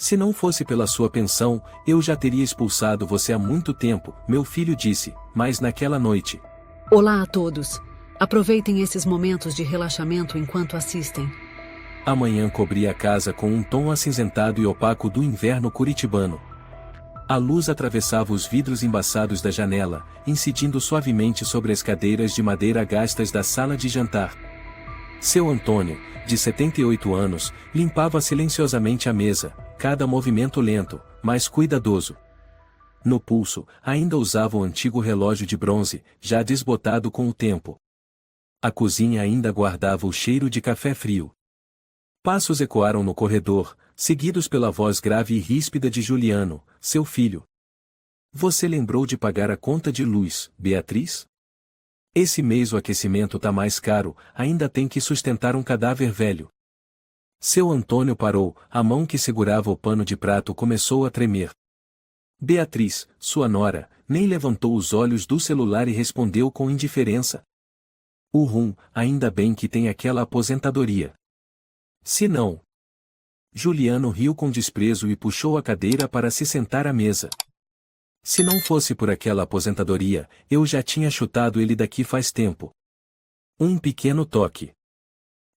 Se não fosse pela sua pensão, eu já teria expulsado você há muito tempo, meu filho disse, mas naquela noite. Olá a todos. Aproveitem esses momentos de relaxamento enquanto assistem. A manhã cobria a casa com um tom acinzentado e opaco do inverno curitibano. A luz atravessava os vidros embaçados da janela, incidindo suavemente sobre as cadeiras de madeira gastas da sala de jantar. Seu Antônio, de 78 anos, limpava silenciosamente a mesa, cada movimento lento, mas cuidadoso. No pulso, ainda usava o antigo relógio de bronze, já desbotado com o tempo. A cozinha ainda guardava o cheiro de café frio. Passos ecoaram no corredor, seguidos pela voz grave e ríspida de Juliano, seu filho. Você lembrou de pagar a conta de luz, Beatriz? Esse mês o aquecimento tá mais caro, ainda tem que sustentar um cadáver velho. Seu Antônio parou, a mão que segurava o pano de prato começou a tremer. Beatriz, sua nora, nem levantou os olhos do celular e respondeu com indiferença. Ainda bem que tem aquela aposentadoria. Se não. Juliano riu com desprezo e puxou a cadeira para se sentar à mesa. Se não fosse por aquela aposentadoria, eu já tinha chutado ele daqui faz tempo. Um pequeno toque.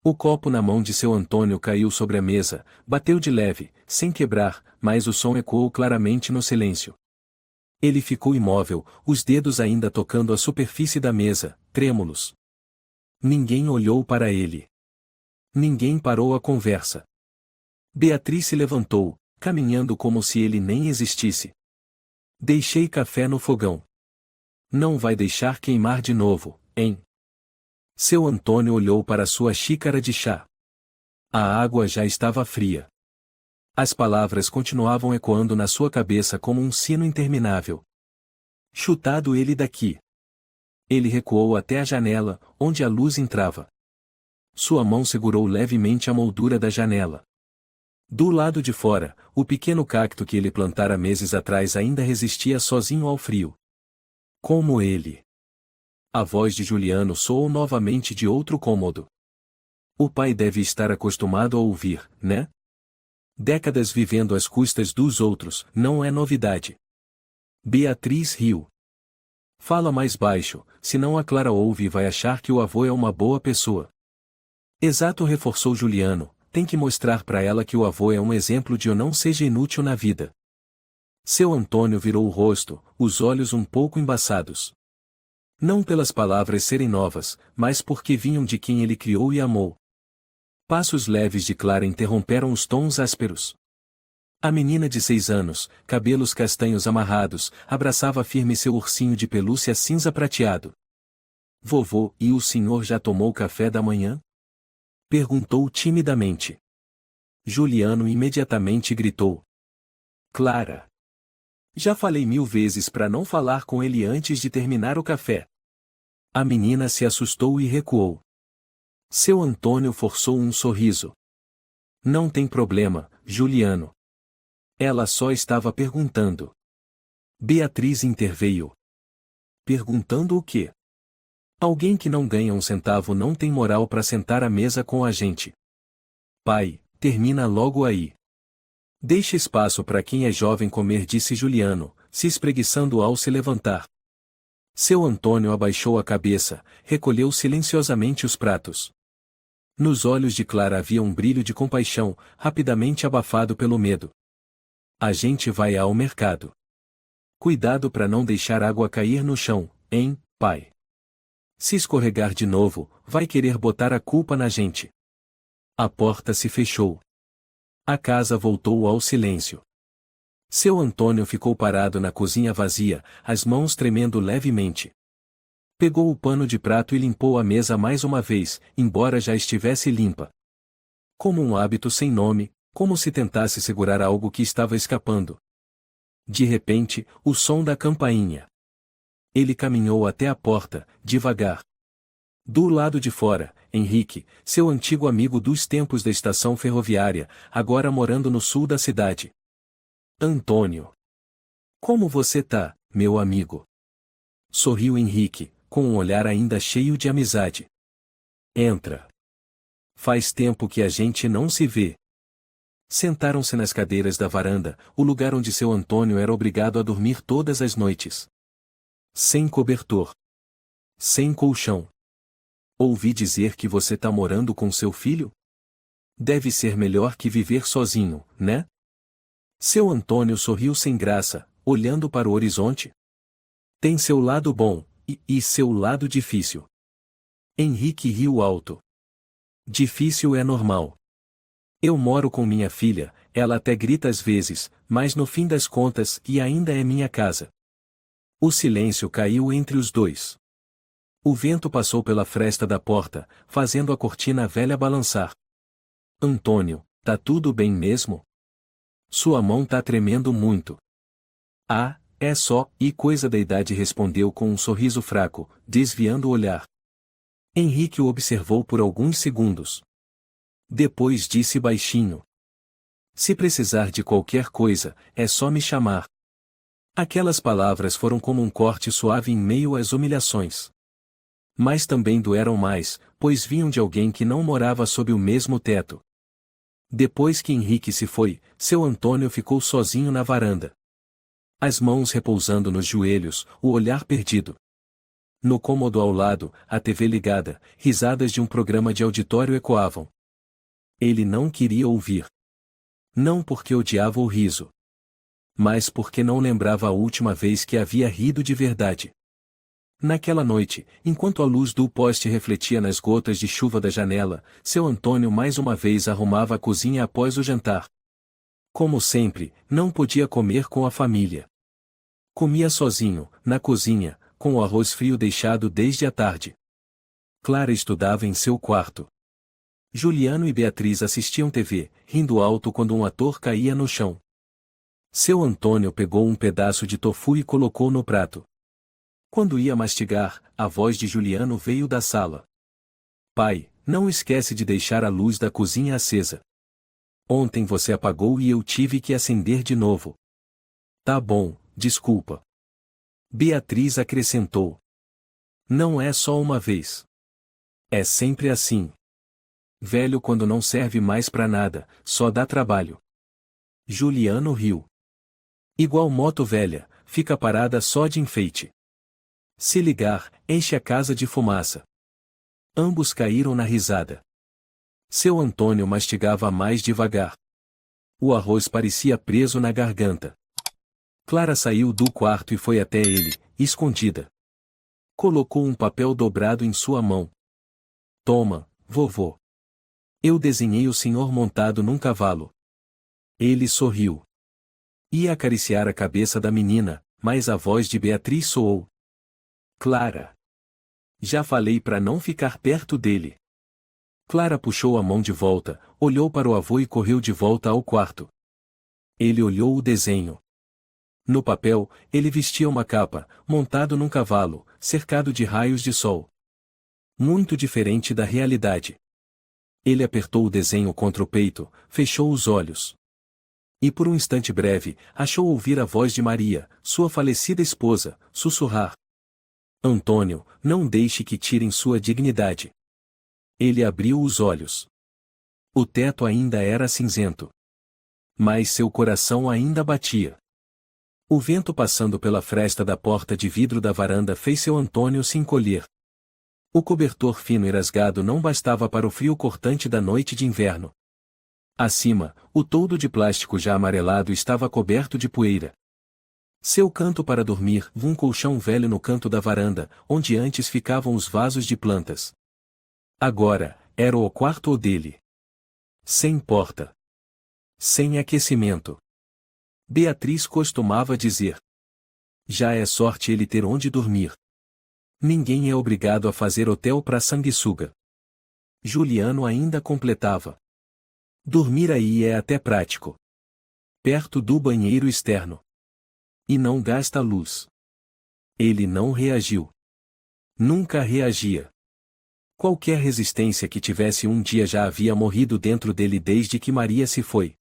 O copo na mão de seu Antônio caiu sobre a mesa, bateu de leve, sem quebrar, mas o som ecoou claramente no silêncio. Ele ficou imóvel, os dedos ainda tocando a superfície da mesa, trêmulos. Ninguém olhou para ele. Ninguém parou a conversa. Beatriz se levantou, caminhando como se ele nem existisse. Deixei café no fogão. Não vai deixar queimar de novo, hein? Seu Antônio olhou para sua xícara de chá. A água já estava fria. As palavras continuavam ecoando na sua cabeça como um sino interminável. Chutado ele daqui. Ele recuou até a janela, onde a luz entrava. Sua mão segurou levemente a moldura da janela. Do lado de fora, o pequeno cacto que ele plantara meses atrás ainda resistia sozinho ao frio. Como ele. A voz de Juliano soou novamente de outro cômodo. O pai deve estar acostumado a ouvir, né? Décadas vivendo às custas dos outros, não é novidade. Beatriz riu. Fala mais baixo, senão a Clara ouve e vai achar que o avô é uma boa pessoa. Exato, reforçou Juliano, tem que mostrar para ela que o avô é um exemplo de eu não seja inútil na vida. Seu Antônio virou o rosto, os olhos um pouco embaçados. Não pelas palavras serem novas, mas porque vinham de quem ele criou e amou. Passos leves de Clara interromperam os tons ásperos. A menina de 6 anos, cabelos castanhos amarrados, abraçava firme seu ursinho de pelúcia cinza prateado. Vovô, e o senhor já tomou café da manhã? Perguntou timidamente. Juliano imediatamente gritou. Clara! Já falei 1000 vezes para não falar com ele antes de terminar o café. A menina se assustou e recuou. Seu Antônio forçou um sorriso. Não tem problema, Juliano. Ela só estava perguntando. Beatriz interveio. Perguntando o quê? Alguém que não ganha um centavo não tem moral para sentar à mesa com a gente. Pai, termina logo aí. Deixe espaço para quem é jovem comer, disse Juliano, se espreguiçando ao se levantar. Seu Antônio abaixou a cabeça, recolheu silenciosamente os pratos. Nos olhos de Clara havia um brilho de compaixão, rapidamente abafado pelo medo. A gente vai ao mercado. Cuidado para não deixar água cair no chão, hein, pai? Se escorregar de novo, vai querer botar a culpa na gente. A porta se fechou. A casa voltou ao silêncio. Seu Antônio ficou parado na cozinha vazia, as mãos tremendo levemente. Pegou o pano de prato e limpou a mesa mais uma vez, embora já estivesse limpa. Como um hábito sem nome, como se tentasse segurar algo que estava escapando. De repente, o som da campainha. Ele caminhou até a porta, devagar. Do lado de fora, Henrique, seu antigo amigo dos tempos da estação ferroviária, agora morando no sul da cidade. Antônio. Como você tá, meu amigo? Sorriu Henrique, com um olhar ainda cheio de amizade. Entra. Faz tempo que a gente não se vê. Sentaram-se nas cadeiras da varanda, o lugar onde seu Antônio era obrigado a dormir todas as noites. Sem cobertor. Sem colchão. Ouvi dizer que você tá morando com seu filho? Deve ser melhor que viver sozinho, né? Seu Antônio sorriu sem graça, olhando para o horizonte. Tem seu lado bom, e seu lado difícil. Henrique riu alto. Difícil é normal. Eu moro com minha filha, ela até grita às vezes, mas no fim das contas, e ainda é minha casa. O silêncio caiu entre os dois. O vento passou pela fresta da porta, fazendo a cortina velha balançar. Antônio, tá tudo bem mesmo? Sua mão tá tremendo muito. Ah, é só, e coisa da idade, respondeu com um sorriso fraco, desviando o olhar. Henrique o observou por alguns segundos. Depois disse baixinho. Se precisar de qualquer coisa, é só me chamar. Aquelas palavras foram como um corte suave em meio às humilhações. Mas também doeram mais, pois vinham de alguém que não morava sob o mesmo teto. Depois que Henrique se foi, seu Antônio ficou sozinho na varanda. As mãos repousando nos joelhos, o olhar perdido. No cômodo ao lado, a TV ligada, risadas de um programa de auditório ecoavam. Ele não queria ouvir. Não porque odiava o riso. Mas porque não lembrava a última vez que havia rido de verdade. Naquela noite, enquanto a luz do poste refletia nas gotas de chuva da janela, seu Antônio mais uma vez arrumava a cozinha após o jantar. Como sempre, não podia comer com a família. Comia sozinho, na cozinha, com o arroz frio deixado desde a tarde. Clara estudava em seu quarto. Juliano e Beatriz assistiam TV, rindo alto quando um ator caía no chão. Seu Antônio pegou um pedaço de tofu e colocou no prato. Quando ia mastigar, a voz de Juliano veio da sala. Pai, não esquece de deixar a luz da cozinha acesa. Ontem você apagou e eu tive que acender de novo. Tá bom, desculpa. Beatriz acrescentou. Não é só uma vez. É sempre assim. Velho quando não serve mais pra nada, só dá trabalho. Juliano riu. Igual moto velha, fica parada só de enfeite. Se ligar, enche a casa de fumaça. Ambos caíram na risada. Seu Antônio mastigava mais devagar. O arroz parecia preso na garganta. Clara saiu do quarto e foi até ele, escondida. Colocou um papel dobrado em sua mão. Toma, vovô. Eu desenhei o senhor montado num cavalo. Ele sorriu. Ia acariciar a cabeça da menina, mas a voz de Beatriz soou. Clara. Já falei para não ficar perto dele. Clara puxou a mão de volta, olhou para o avô e correu de volta ao quarto. Ele olhou o desenho. No papel, ele vestia uma capa, montado num cavalo, cercado de raios de sol. Muito diferente da realidade. Ele apertou o desenho contra o peito, fechou os olhos. E por um instante breve, achou ouvir a voz de Maria, sua falecida esposa, sussurrar. Antônio, não deixe que tirem sua dignidade. Ele abriu os olhos. O teto ainda era cinzento. Mas seu coração ainda batia. O vento passando pela fresta da porta de vidro da varanda fez seu Antônio se encolher. O cobertor fino e rasgado não bastava para o frio cortante da noite de inverno. Acima, o toldo de plástico já amarelado estava coberto de poeira. Seu canto para dormir, um colchão velho no canto da varanda, onde antes ficavam os vasos de plantas. Agora, era o quarto dele. Sem porta. Sem aquecimento. Beatriz costumava dizer. Já é sorte ele ter onde dormir. Ninguém é obrigado a fazer hotel para sanguessuga. Juliano ainda completava. Dormir aí é até prático. Perto do banheiro externo. E não gasta luz. Ele não reagiu. Nunca reagia. Qualquer resistência que tivesse um dia já havia morrido dentro dele desde que Maria se foi.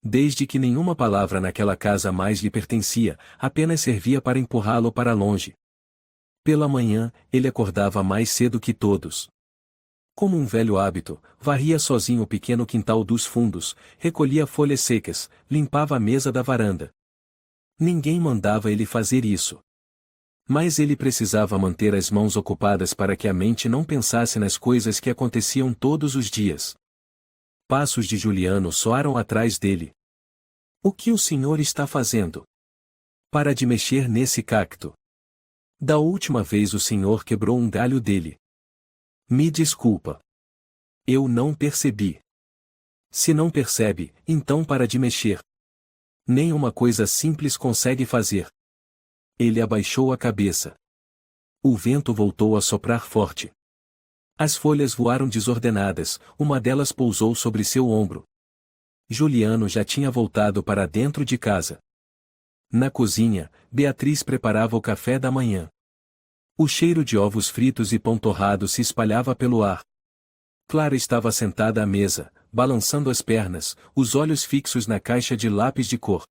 Desde que nenhuma palavra naquela casa mais lhe pertencia, apenas servia para empurrá-lo para longe. Pela manhã, ele acordava mais cedo que todos. Como um velho hábito, varria sozinho o pequeno quintal dos fundos, recolhia folhas secas, limpava a mesa da varanda. Ninguém mandava ele fazer isso. Mas ele precisava manter as mãos ocupadas para que a mente não pensasse nas coisas que aconteciam todos os dias. Passos de Juliano soaram atrás dele. O que o senhor está fazendo? Para de mexer nesse cacto. Da última vez o senhor quebrou um galho dele. Me desculpa. Eu não percebi. Se não percebe, então para de mexer. Nem uma coisa simples consegue fazer. Ele abaixou a cabeça. O vento voltou a soprar forte. As folhas voaram desordenadas, uma delas pousou sobre seu ombro. Juliano já tinha voltado para dentro de casa. Na cozinha, Beatriz preparava o café da manhã. O cheiro de ovos fritos e pão torrado se espalhava pelo ar. Clara estava sentada à mesa, balançando as pernas, os olhos fixos na caixa de lápis de cor.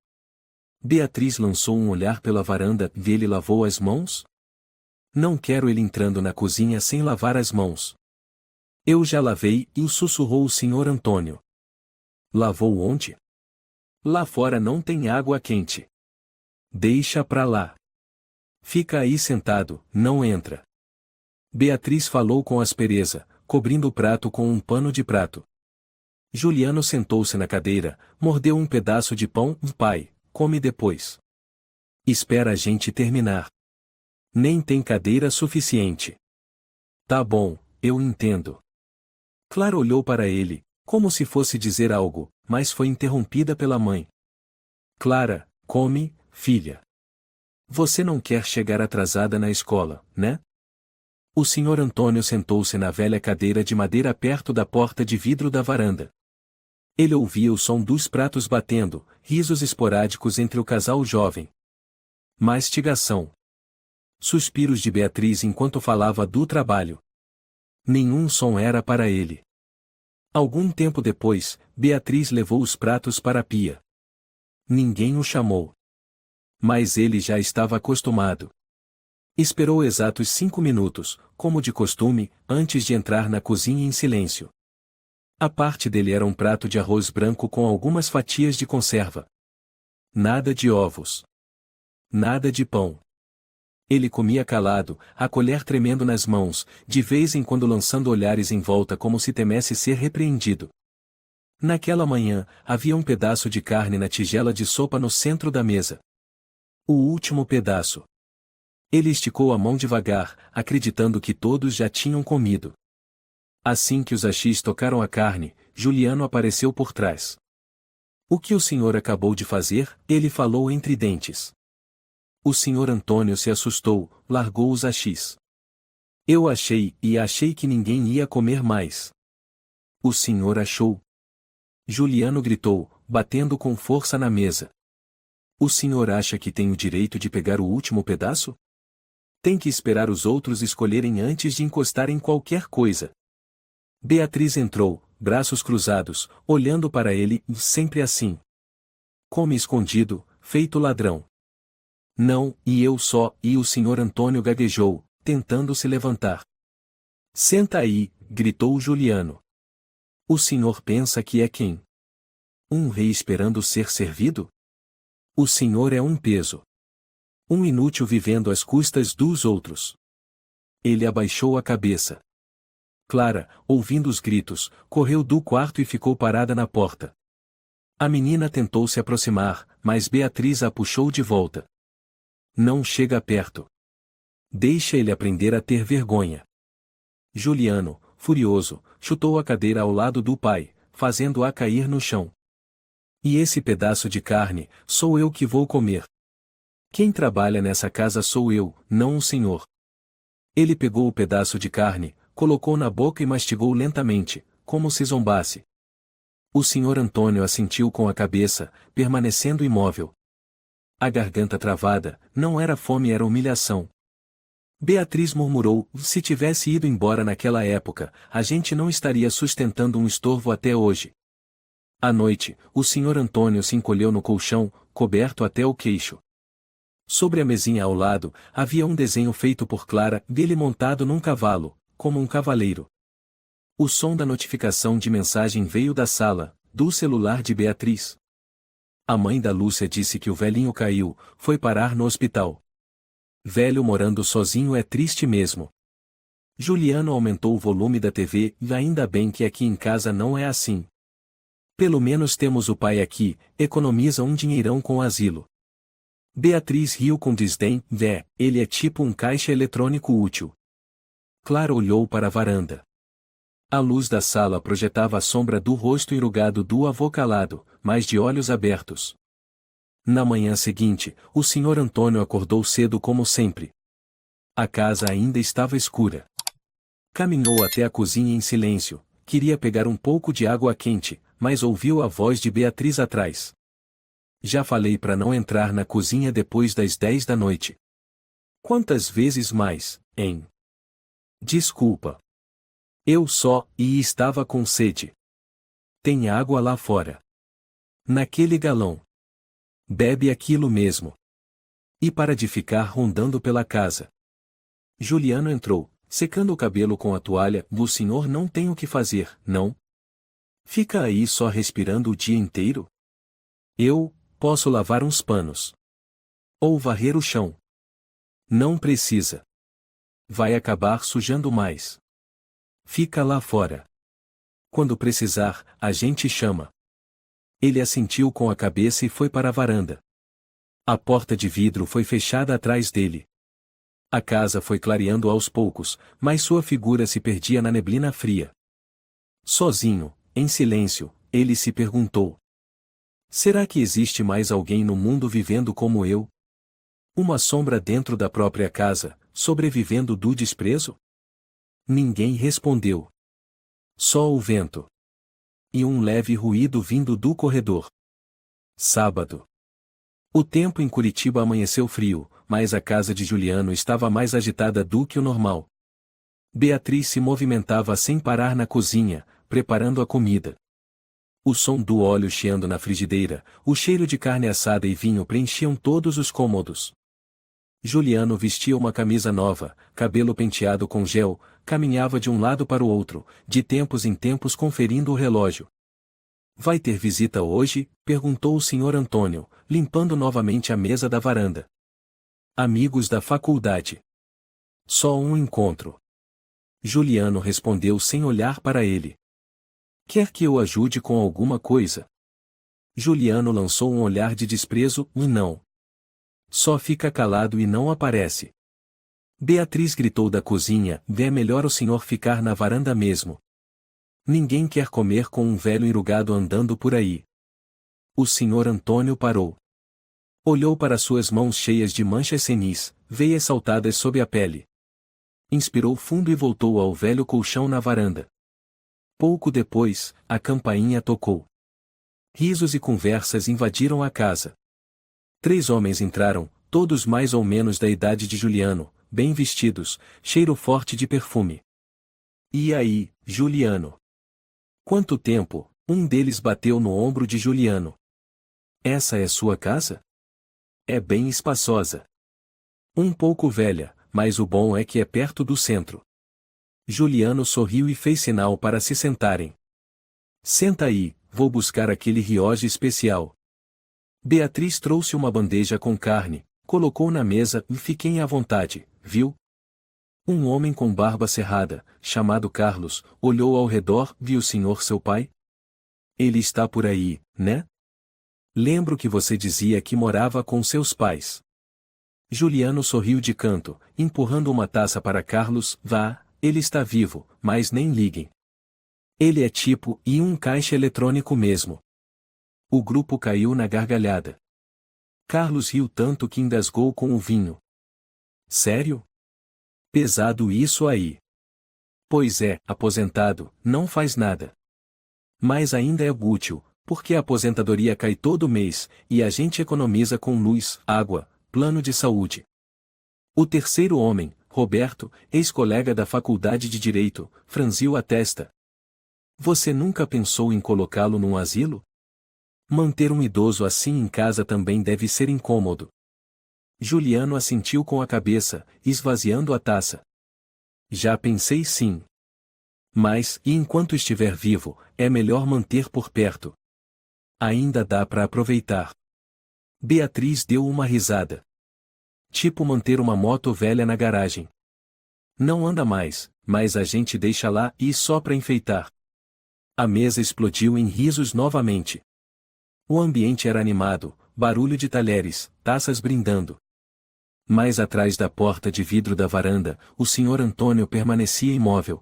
Beatriz lançou um olhar pela varanda e ele lavou as mãos? Não quero ele entrando na cozinha sem lavar as mãos. Eu já lavei, e sussurrou o senhor Antônio. Lavou onde? Lá fora não tem água quente. Deixa pra lá. Fica aí sentado, não entra. Beatriz falou com aspereza, cobrindo o prato com um pano de prato. Juliano sentou-se na cadeira, mordeu um pedaço de pão. Pai, come depois. Espera a gente terminar. Nem tem cadeira suficiente. Tá bom, eu entendo. Clara olhou para ele, como se fosse dizer algo, mas foi interrompida pela mãe. Clara, come, filha. Você não quer chegar atrasada na escola, né? O senhor Antônio sentou-se na velha cadeira de madeira perto da porta de vidro da varanda. Ele ouvia o som dos pratos batendo, risos esporádicos entre o casal jovem. Mastigação. Suspiros de Beatriz enquanto falava do trabalho. Nenhum som era para ele. Algum tempo depois, Beatriz levou os pratos para a pia. Ninguém o chamou. Mas ele já estava acostumado. Esperou exatos 5 minutos, como de costume, antes de entrar na cozinha em silêncio. A parte dele era um prato de arroz branco com algumas fatias de conserva. Nada de ovos. Nada de pão. Ele comia calado, a colher tremendo nas mãos, de vez em quando lançando olhares em volta como se temesse ser repreendido. Naquela manhã, havia um pedaço de carne na tigela de sopa no centro da mesa. O último pedaço. Ele esticou a mão devagar, acreditando que todos já tinham comido. Assim que os achis tocaram a carne, Juliano apareceu por trás. O que o senhor acabou de fazer? Ele falou entre dentes. O senhor Antônio se assustou, largou os achis. Eu achei que ninguém ia comer mais. O senhor achou? Juliano gritou, batendo com força na mesa. O senhor acha que tem o direito de pegar o último pedaço? Tem que esperar os outros escolherem antes de encostar em qualquer coisa. Beatriz entrou, braços cruzados, olhando para ele, sempre assim. Come escondido, feito ladrão. Não, e o senhor Antônio gaguejou, tentando se levantar. Senta aí, gritou Juliano. O senhor pensa que é quem? Um rei esperando ser servido? O senhor é um peso. Um inútil vivendo às custas dos outros. Ele abaixou a cabeça. Clara, ouvindo os gritos, correu do quarto e ficou parada na porta. A menina tentou se aproximar, mas Beatriz a puxou de volta. Não chega perto. Deixa ele aprender a ter vergonha. Juliano, furioso, chutou a cadeira ao lado do pai, fazendo-a cair no chão. E esse pedaço de carne, sou eu que vou comer. Quem trabalha nessa casa sou eu, não o senhor. Ele pegou o pedaço de carne, colocou na boca e mastigou lentamente, como se zombasse. O senhor Antônio assentiu com a cabeça, permanecendo imóvel. A garganta travada, não era fome, era humilhação. Beatriz murmurou, se tivesse ido embora naquela época, a gente não estaria sustentando um estorvo até hoje. À noite, o senhor Antônio se encolheu no colchão, coberto até o queixo. Sobre a mesinha ao lado, havia um desenho feito por Clara, dele montado num cavalo, como um cavaleiro. O som da notificação de mensagem veio da sala, do celular de Beatriz. A mãe da Lúcia disse que o velhinho caiu, foi parar no hospital. Velho morando sozinho é triste mesmo. Juliano aumentou o volume da TV e ainda bem que aqui em casa não é assim. Pelo menos temos o pai aqui, economiza um dinheirão com o asilo. Beatriz riu com desdém, ele é tipo um caixa eletrônico útil. Clara olhou para a varanda. A luz da sala projetava a sombra do rosto enrugado do avô calado, mas de olhos abertos. Na manhã seguinte, o Sr. Antônio acordou cedo como sempre. A casa ainda estava escura. Caminhou até a cozinha em silêncio, queria pegar um pouco de água quente, mas ouviu a voz de Beatriz atrás. Já falei para não entrar na cozinha depois das 10 da noite. Quantas vezes mais, hein? Desculpa. Eu estava com sede. Tem água lá fora. Naquele galão. Bebe aquilo mesmo. E para de ficar rondando pela casa. Juliano entrou, secando o cabelo com a toalha. O senhor não tem o que fazer, não? Fica aí só respirando o dia inteiro? Eu posso lavar uns panos. Ou varrer o chão. Não precisa. Vai acabar sujando mais. Fica lá fora. Quando precisar, a gente chama. Ele assentiu com a cabeça e foi para a varanda. A porta de vidro foi fechada atrás dele. A casa foi clareando aos poucos, mas sua figura se perdia na neblina fria. Sozinho, em silêncio, ele se perguntou: será que existe mais alguém no mundo vivendo como eu? Uma sombra dentro da própria casa, sobrevivendo do desprezo? Ninguém respondeu. Só o vento. E um leve ruído vindo do corredor. Sábado. O tempo em Curitiba amanheceu frio, mas a casa de Juliano estava mais agitada do que o normal. Beatriz se movimentava sem parar na cozinha, preparando a comida. O som do óleo chiando na frigideira, o cheiro de carne assada e vinho preenchiam todos os cômodos. Juliano vestia uma camisa nova, cabelo penteado com gel, caminhava de um lado para o outro, de tempos em tempos conferindo o relógio. Vai ter visita hoje? Perguntou o Sr. Antônio, limpando novamente a mesa da varanda. Amigos da faculdade. Só um encontro. Juliano respondeu sem olhar para ele. Quer que eu ajude com alguma coisa? Juliano lançou um olhar de desprezo e não. Só fica calado e não aparece. Beatriz gritou da cozinha: é melhor o senhor ficar na varanda mesmo. Ninguém quer comer com um velho enrugado andando por aí. O Sr. Antônio parou. Olhou para suas mãos cheias de manchas senis, veias saltadas sob a pele. Inspirou fundo e voltou ao velho colchão na varanda. Pouco depois, a campainha tocou. Risos e conversas invadiram a casa. 3 homens entraram, todos mais ou menos da idade de Juliano, bem vestidos, cheiro forte de perfume. E aí, Juliano? Quanto tempo? Um deles bateu no ombro de Juliano. Essa é sua casa? É bem espaçosa. Um pouco velha, mas o bom é que é perto do centro. Juliano sorriu e fez sinal para se sentarem. Senta aí, vou buscar aquele rioje especial. Beatriz trouxe uma bandeja com carne, colocou na mesa e fiquem à vontade, viu? Um homem com barba cerrada, chamado Carlos, olhou ao redor. Viu o senhor seu pai? Ele está por aí, né? Lembro que você dizia que morava com seus pais. Juliano sorriu de canto, empurrando uma taça para Carlos. Vá, ele está vivo, mas nem liguem. Ele é tipo um caixa eletrônico mesmo. O grupo caiu na gargalhada. Carlos riu tanto que engasgou com o vinho. Sério? Pesado isso aí. Pois é, aposentado, não faz nada. Mas ainda é útil, porque a aposentadoria cai todo mês, e a gente economiza com luz, água, plano de saúde. O terceiro homem, Roberto, ex-colega da faculdade de Direito, franziu a testa. Você nunca pensou em colocá-lo num asilo? Manter um idoso assim em casa também deve ser incômodo. Juliano assentiu com a cabeça, esvaziando a taça. Já pensei sim. Mas, e enquanto estiver vivo, é melhor manter por perto. Ainda dá para aproveitar. Beatriz deu uma risada. Tipo manter uma moto velha na garagem. Não anda mais, mas a gente deixa lá e só para enfeitar. A mesa explodiu em risos novamente. O ambiente era animado, barulho de talheres, taças brindando. Mas atrás da porta de vidro da varanda, o Sr. Antônio permanecia imóvel.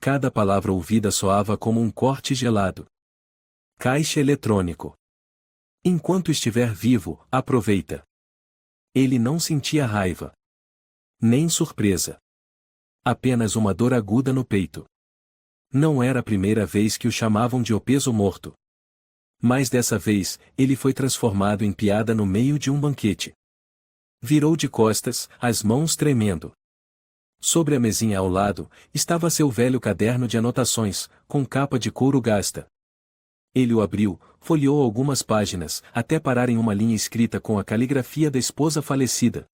Cada palavra ouvida soava como um corte gelado. Caixa eletrônico. Enquanto estiver vivo, aproveita. Ele não sentia raiva. Nem surpresa. Apenas uma dor aguda no peito. Não era a primeira vez que o chamavam de o peso morto. Mas dessa vez, ele foi transformado em piada no meio de um banquete. Virou de costas, as mãos tremendo. Sobre a mesinha ao lado, estava seu velho caderno de anotações, com capa de couro gasta. Ele o abriu, folheou algumas páginas, até parar em uma linha escrita com a caligrafia da esposa falecida.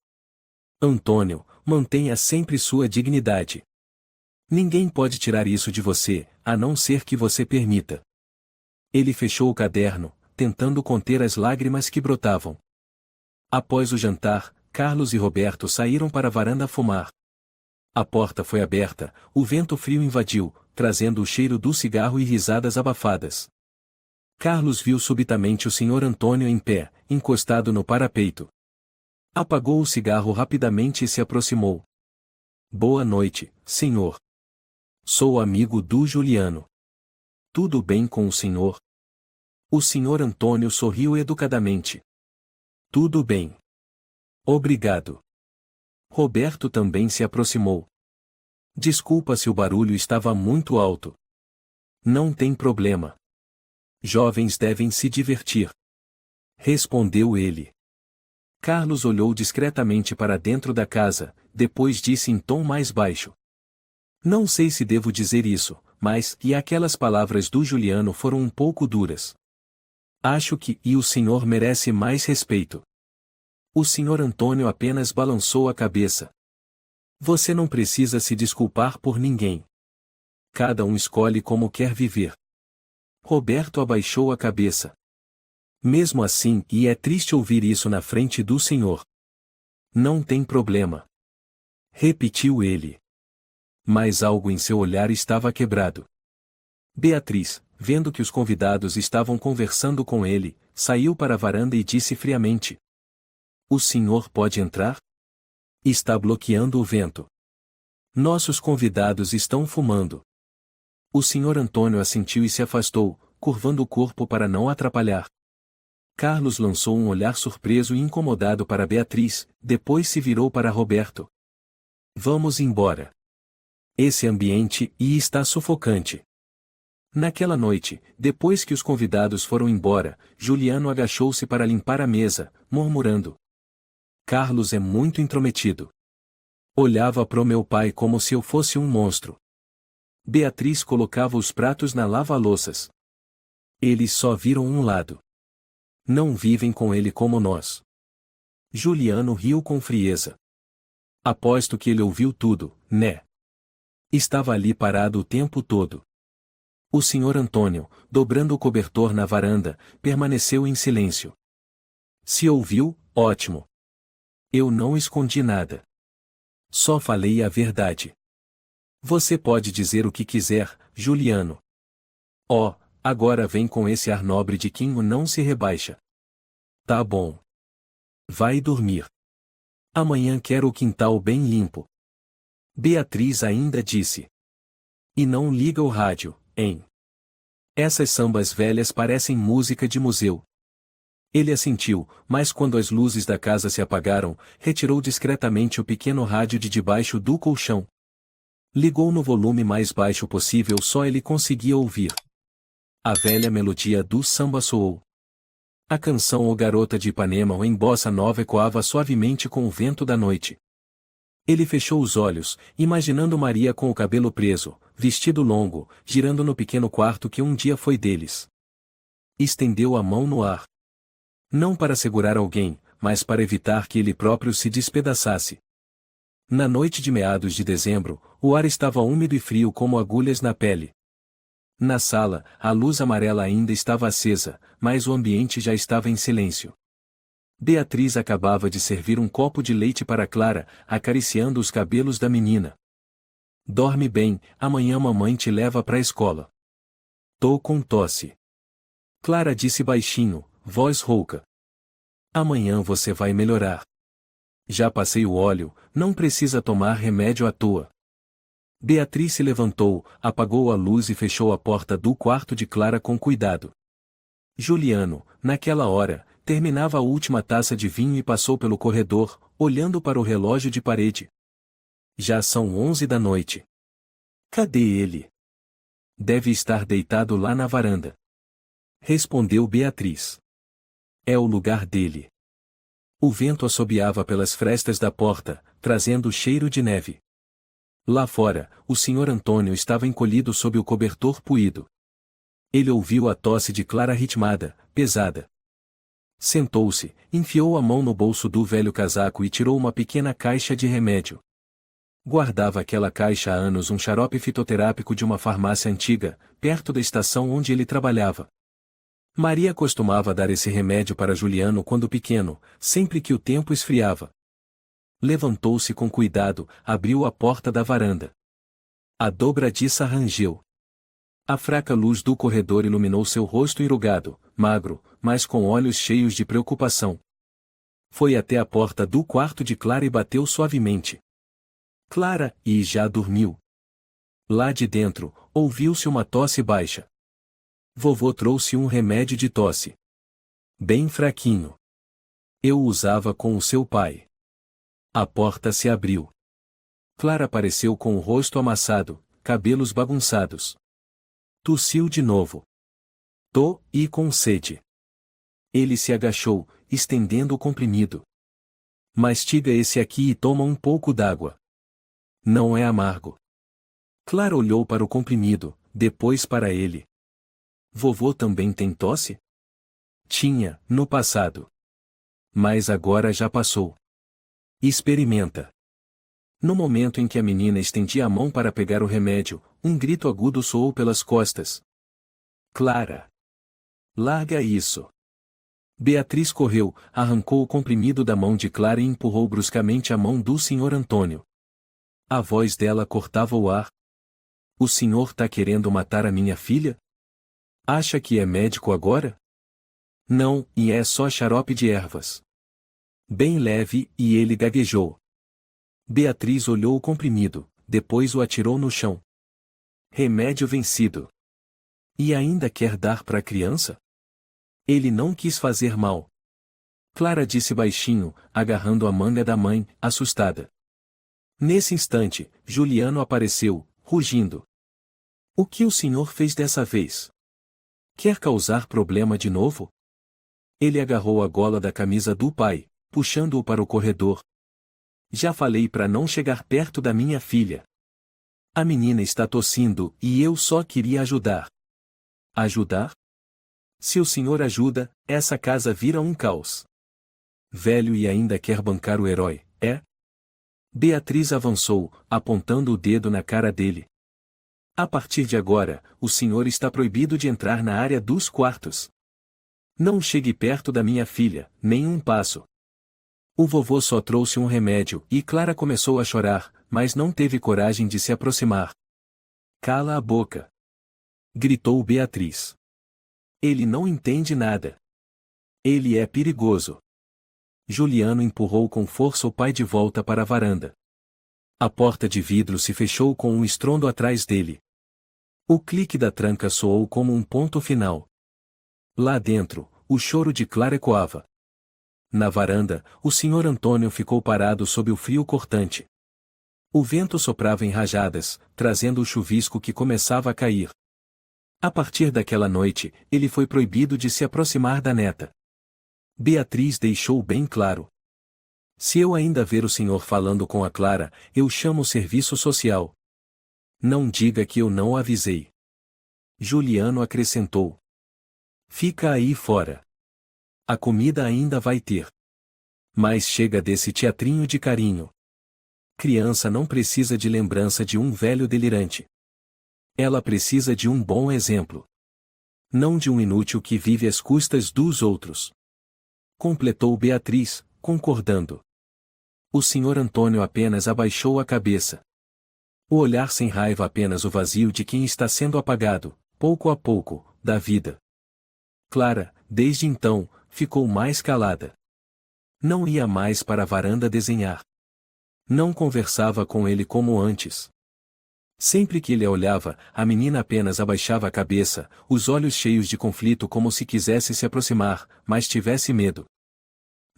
Antônio, mantenha sempre sua dignidade. Ninguém pode tirar isso de você, a não ser que você permita. Ele fechou o caderno, tentando conter as lágrimas que brotavam. Após o jantar, Carlos e Roberto saíram para a varanda fumar. A porta foi aberta, o vento frio invadiu, trazendo o cheiro do cigarro e risadas abafadas. Carlos viu subitamente o Sr. Antônio em pé, encostado no parapeito. Apagou o cigarro rapidamente e se aproximou. Boa noite, senhor. Sou amigo do Juliano. Tudo bem com o senhor? O Sr. Antônio sorriu educadamente. Tudo bem. Obrigado. Roberto também se aproximou. Desculpa se o barulho estava muito alto. Não tem problema. Jovens devem se divertir. Respondeu ele. Carlos olhou discretamente para dentro da casa, depois disse em tom mais baixo. Não sei se devo dizer isso, mas, e aquelas palavras do Juliano foram um pouco duras. Acho que, e o senhor merece mais respeito. O Sr. Antônio apenas balançou a cabeça. Você não precisa se desculpar por ninguém. Cada um escolhe como quer viver. Roberto abaixou a cabeça. Mesmo assim, e é triste ouvir isso na frente do senhor. Não tem problema. Repetiu ele. Mas algo em seu olhar estava quebrado. Beatriz, vendo que os convidados estavam conversando com ele, saiu para a varanda e disse friamente. O senhor pode entrar? Está bloqueando o vento. Nossos convidados estão fumando. O Sr. Antônio assentiu e se afastou, curvando o corpo para não atrapalhar. Carlos lançou um olhar surpreso e incomodado para Beatriz, depois se virou para Roberto. Vamos embora. Esse ambiente está sufocante. Naquela noite, depois que os convidados foram embora, Juliano agachou-se para limpar a mesa, murmurando. Carlos é muito intrometido. Olhava pro meu pai como se eu fosse um monstro. Beatriz colocava os pratos na lava-louças. Eles só viram um lado. Não vivem com ele como nós. Juliano riu com frieza. Aposto que ele ouviu tudo, né? Estava ali parado o tempo todo. O Sr. Antônio, dobrando o cobertor na varanda, permaneceu em silêncio. Se ouviu, ótimo. Eu não escondi nada. Só falei a verdade. Você pode dizer o que quiser, Juliano. Oh, agora vem com esse ar nobre de quem não se rebaixa. Tá bom. Vai dormir. Amanhã quero o quintal bem limpo. Beatriz ainda disse. E não liga o rádio, hein? Essas sambas velhas parecem música de museu. Ele assentiu, mas quando as luzes da casa se apagaram, retirou discretamente o pequeno rádio de debaixo do colchão. Ligou no volume mais baixo possível, só ele conseguia ouvir. A velha melodia do samba soou. A canção O Garota de Ipanema em bossa nova ecoava suavemente com o vento da noite. Ele fechou os olhos, imaginando Maria com o cabelo preso, vestido longo, girando no pequeno quarto que um dia foi deles. Estendeu a mão no ar. Não para segurar alguém, mas para evitar que ele próprio se despedaçasse. Na noite de meados de dezembro, o ar estava úmido e frio como agulhas na pele. Na sala, a luz amarela ainda estava acesa, mas o ambiente já estava em silêncio. Beatriz acabava de servir um copo de leite para Clara, acariciando os cabelos da menina. Dorme bem, amanhã mamãe te leva para a escola. Tô com tosse. Clara disse baixinho, voz rouca. Amanhã você vai melhorar. Já passei o óleo, não precisa tomar remédio à toa. Beatriz se levantou, apagou a luz e fechou a porta do quarto de Clara com cuidado. Juliano, naquela hora, terminava a última taça de vinho e passou pelo corredor, olhando para o relógio de parede. Já são 11 da noite. Cadê ele? Deve estar deitado lá na varanda. Respondeu Beatriz. É o lugar dele. O vento assobiava pelas frestas da porta, trazendo o cheiro de neve. Lá fora, o Sr. Antônio estava encolhido sob o cobertor puído. Ele ouviu a tosse de Clara ritmada, pesada. Sentou-se, enfiou a mão no bolso do velho casaco e tirou uma pequena caixa de remédio. Guardava aquela caixa há anos um xarope fitoterápico de uma farmácia antiga, perto da estação onde ele trabalhava. Maria costumava dar esse remédio para Juliano quando pequeno, sempre que o tempo esfriava. Levantou-se com cuidado, abriu a porta da varanda. A dobradiça rangeu. A fraca luz do corredor iluminou seu rosto enrugado, magro, mas com olhos cheios de preocupação. Foi até a porta do quarto de Clara e bateu suavemente. Clara, e já dormiu. Lá de dentro, ouviu-se uma tosse baixa. Vovô trouxe um remédio de tosse. Bem fraquinho. Eu o usava com o seu pai. A porta se abriu. Clara apareceu com o rosto amassado, cabelos bagunçados. Tossiu de novo. Tô, e com sede. Ele se agachou, estendendo o comprimido. Mastiga esse aqui e toma um pouco d'água. Não é amargo. Clara olhou para o comprimido, depois para ele. Vovô também tem tosse? Tinha, no passado. Mas agora já passou. Experimenta. No momento em que a menina estendia a mão para pegar o remédio, um grito agudo soou pelas costas. Clara! Larga isso! Beatriz correu, arrancou o comprimido da mão de Clara e empurrou bruscamente a mão do Sr. Antônio. A voz dela cortava o ar. O senhor tá querendo matar a minha filha? Acha que é médico agora? Não, e é só xarope de ervas. Bem leve, e ele gaguejou. Beatriz olhou o comprimido, depois o atirou no chão. Remédio vencido. E ainda quer dar para a criança? Ele não quis fazer mal. Clara disse baixinho, agarrando a manga da mãe, assustada. Nesse instante, Juliano apareceu, rugindo. O que o senhor fez dessa vez? Quer causar problema de novo? Ele agarrou a gola da camisa do pai, puxando-o para o corredor. Já falei para não chegar perto da minha filha. A menina está tossindo e eu só queria ajudar. Ajudar? Se o senhor ajuda, essa casa vira um caos. Velho e ainda quer bancar o herói, é? Beatriz avançou, apontando o dedo na cara dele. A partir de agora, o senhor está proibido de entrar na área dos quartos. Não chegue perto da minha filha, nem um passo. O vovô só trouxe um remédio e Clara começou a chorar, mas não teve coragem de se aproximar. Cala a boca! Gritou Beatriz. Ele não entende nada. Ele é perigoso. Juliano empurrou com força o pai de volta para a varanda. A porta de vidro se fechou com um estrondo atrás dele. O clique da tranca soou como um ponto final. Lá dentro, o choro de Clara ecoava. Na varanda, o Sr. Antônio ficou parado sob o frio cortante. O vento soprava em rajadas, trazendo o chuvisco que começava a cair. A partir daquela noite, ele foi proibido de se aproximar da neta. Beatriz deixou bem claro. Se eu ainda ver o senhor falando com a Clara, eu chamo o serviço social. Não diga que eu não avisei. Juliano acrescentou. Fica aí fora. A comida ainda vai ter. Mas chega desse teatrinho de carinho. criança não precisa de lembrança de um velho delirante. Ela precisa de um bom exemplo. Não de um inútil que vive às custas dos outros. Completou Beatriz, concordando. O Sr. Antônio apenas abaixou a cabeça. O olhar sem raiva apenas o vazio de quem está sendo apagado, pouco a pouco, da vida. Clara, desde então, ficou mais calada. Não ia mais para a varanda desenhar. Não conversava com ele como antes. Sempre que ele a olhava, a menina apenas abaixava a cabeça, os olhos cheios de conflito como se quisesse se aproximar, mas tivesse medo.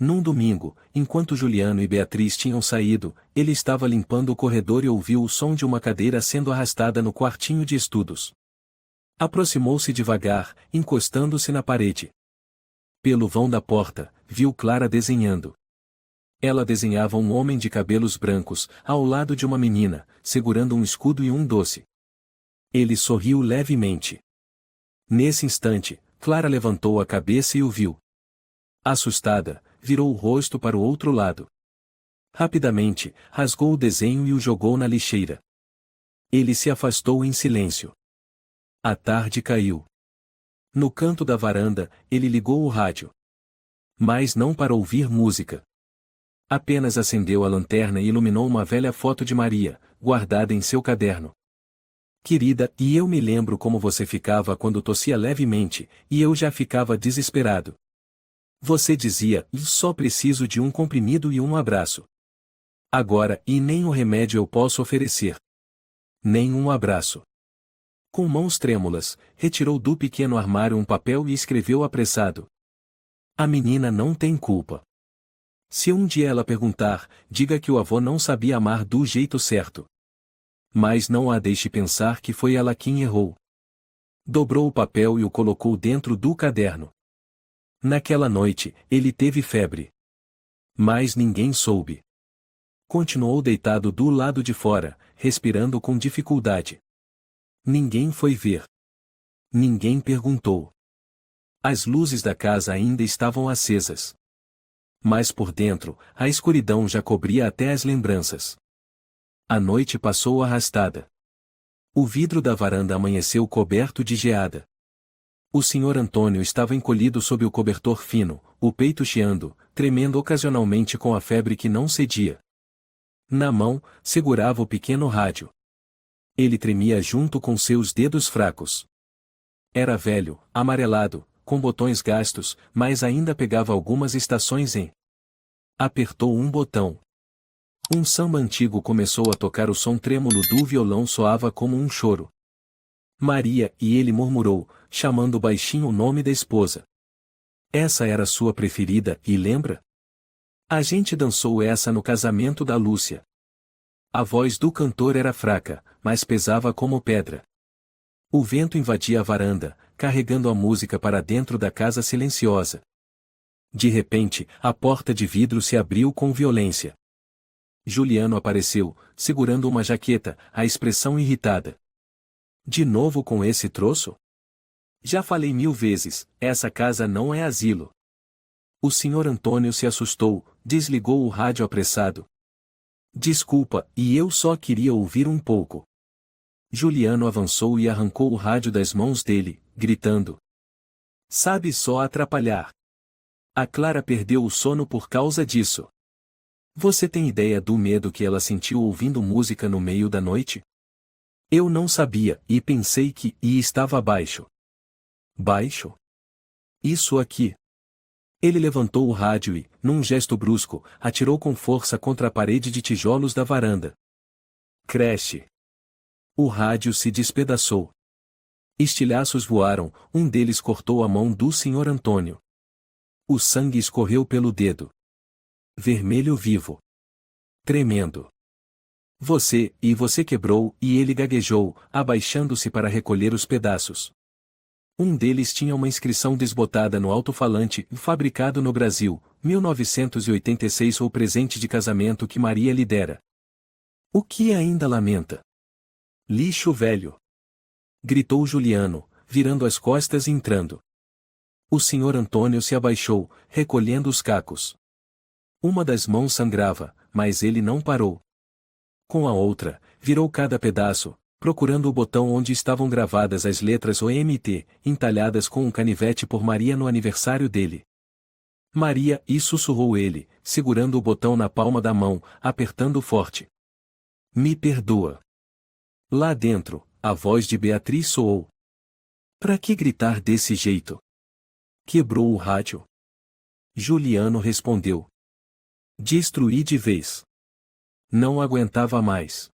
Num domingo, enquanto Juliano e Beatriz tinham saído, ele estava limpando o corredor e ouviu o som de uma cadeira sendo arrastada no quartinho de estudos. Aproximou-se devagar, encostando-se na parede. Pelo vão da porta, viu Clara desenhando. Ela desenhava um homem de cabelos brancos, ao lado de uma menina, segurando um escudo e um doce. Ele sorriu levemente. Nesse instante, Clara levantou a cabeça e o viu. Assustada, virou o rosto para o outro lado. Rapidamente, rasgou o desenho e o jogou na lixeira. Ele se afastou em silêncio. A tarde caiu. No canto da varanda, ele ligou o rádio. Mas não para ouvir música. Apenas acendeu a lanterna e iluminou uma velha foto de Maria, guardada em seu caderno. Querida, e eu me lembro como você ficava quando tossia levemente, e eu já ficava desesperado. Você dizia, só preciso de um comprimido e um abraço. Agora, e nem o remédio eu posso oferecer. Nem um abraço. Com mãos trêmulas, retirou do pequeno armário um papel e escreveu apressado. A menina não tem culpa. Se um dia ela perguntar, diga que o avô não sabia amar do jeito certo. Mas não a deixe pensar que foi ela quem errou. Dobrou o papel e o colocou dentro do caderno. Naquela noite, ele teve febre. Mas ninguém soube. Continuou deitado do lado de fora, respirando com dificuldade. Ninguém foi ver. Ninguém perguntou. As luzes da casa ainda estavam acesas. Mas por dentro, a escuridão já cobria até as lembranças. A noite passou arrastada. O vidro da varanda amanheceu coberto de geada. O Sr. Antônio estava encolhido sob o cobertor fino, o peito chiando, tremendo ocasionalmente com a febre que não cedia. Na mão, segurava o pequeno rádio. Ele tremia junto com seus dedos fracos. Era velho, amarelado, com botões gastos, mas ainda pegava algumas estações em. Apertou um botão. Um samba antigo começou a tocar, o som trêmulo do violão soava como um choro. Maria, e ele murmurou, chamando baixinho o nome da esposa. Essa era sua preferida, e lembra? A gente dançou essa no casamento da Lúcia. A voz do cantor era fraca, mas pesava como pedra. O vento invadia a varanda, carregando a música para dentro da casa silenciosa. De repente, a porta de vidro se abriu com violência. Juliano apareceu, segurando uma jaqueta, a expressão irritada. De novo com esse troço? Já falei 1000 vezes, essa casa não é asilo. O Sr. Antônio se assustou, desligou o rádio apressado. Desculpa, e eu só queria ouvir um pouco. Juliano avançou e arrancou o rádio das mãos dele, gritando. Sabe só atrapalhar. A Clara perdeu o sono por causa disso. Você tem ideia do medo que ela sentiu ouvindo música no meio da noite? Eu não sabia, e pensei que, estava baixo. Baixo? Isso aqui. Ele levantou o rádio e, num gesto brusco, atirou com força contra a parede de tijolos da varanda. Creche. O rádio se despedaçou. Estilhaços voaram, um deles cortou a mão do Sr. Antônio. O sangue escorreu pelo dedo. Vermelho vivo. Tremendo. Você quebrou, e ele gaguejou, abaixando-se para recolher os pedaços. Um deles tinha uma inscrição desbotada no alto-falante, fabricado no Brasil, 1986, ou presente de casamento que Maria lhe dera. O que ainda lamenta? Lixo velho! Gritou Juliano, virando as costas e entrando. O Sr. Antônio se abaixou, recolhendo os cacos. Uma das mãos sangrava, mas ele não parou. Com a outra, virou cada pedaço, procurando o botão onde estavam gravadas as letras OMT, entalhadas com um canivete por Maria no aniversário dele. Maria, e sussurrou ele, segurando o botão na palma da mão, apertando forte. Me perdoa. Lá dentro, a voz de Beatriz soou. Pra que gritar desse jeito? Quebrou o rádio. Juliano respondeu. Destruí de vez. Não aguentava mais.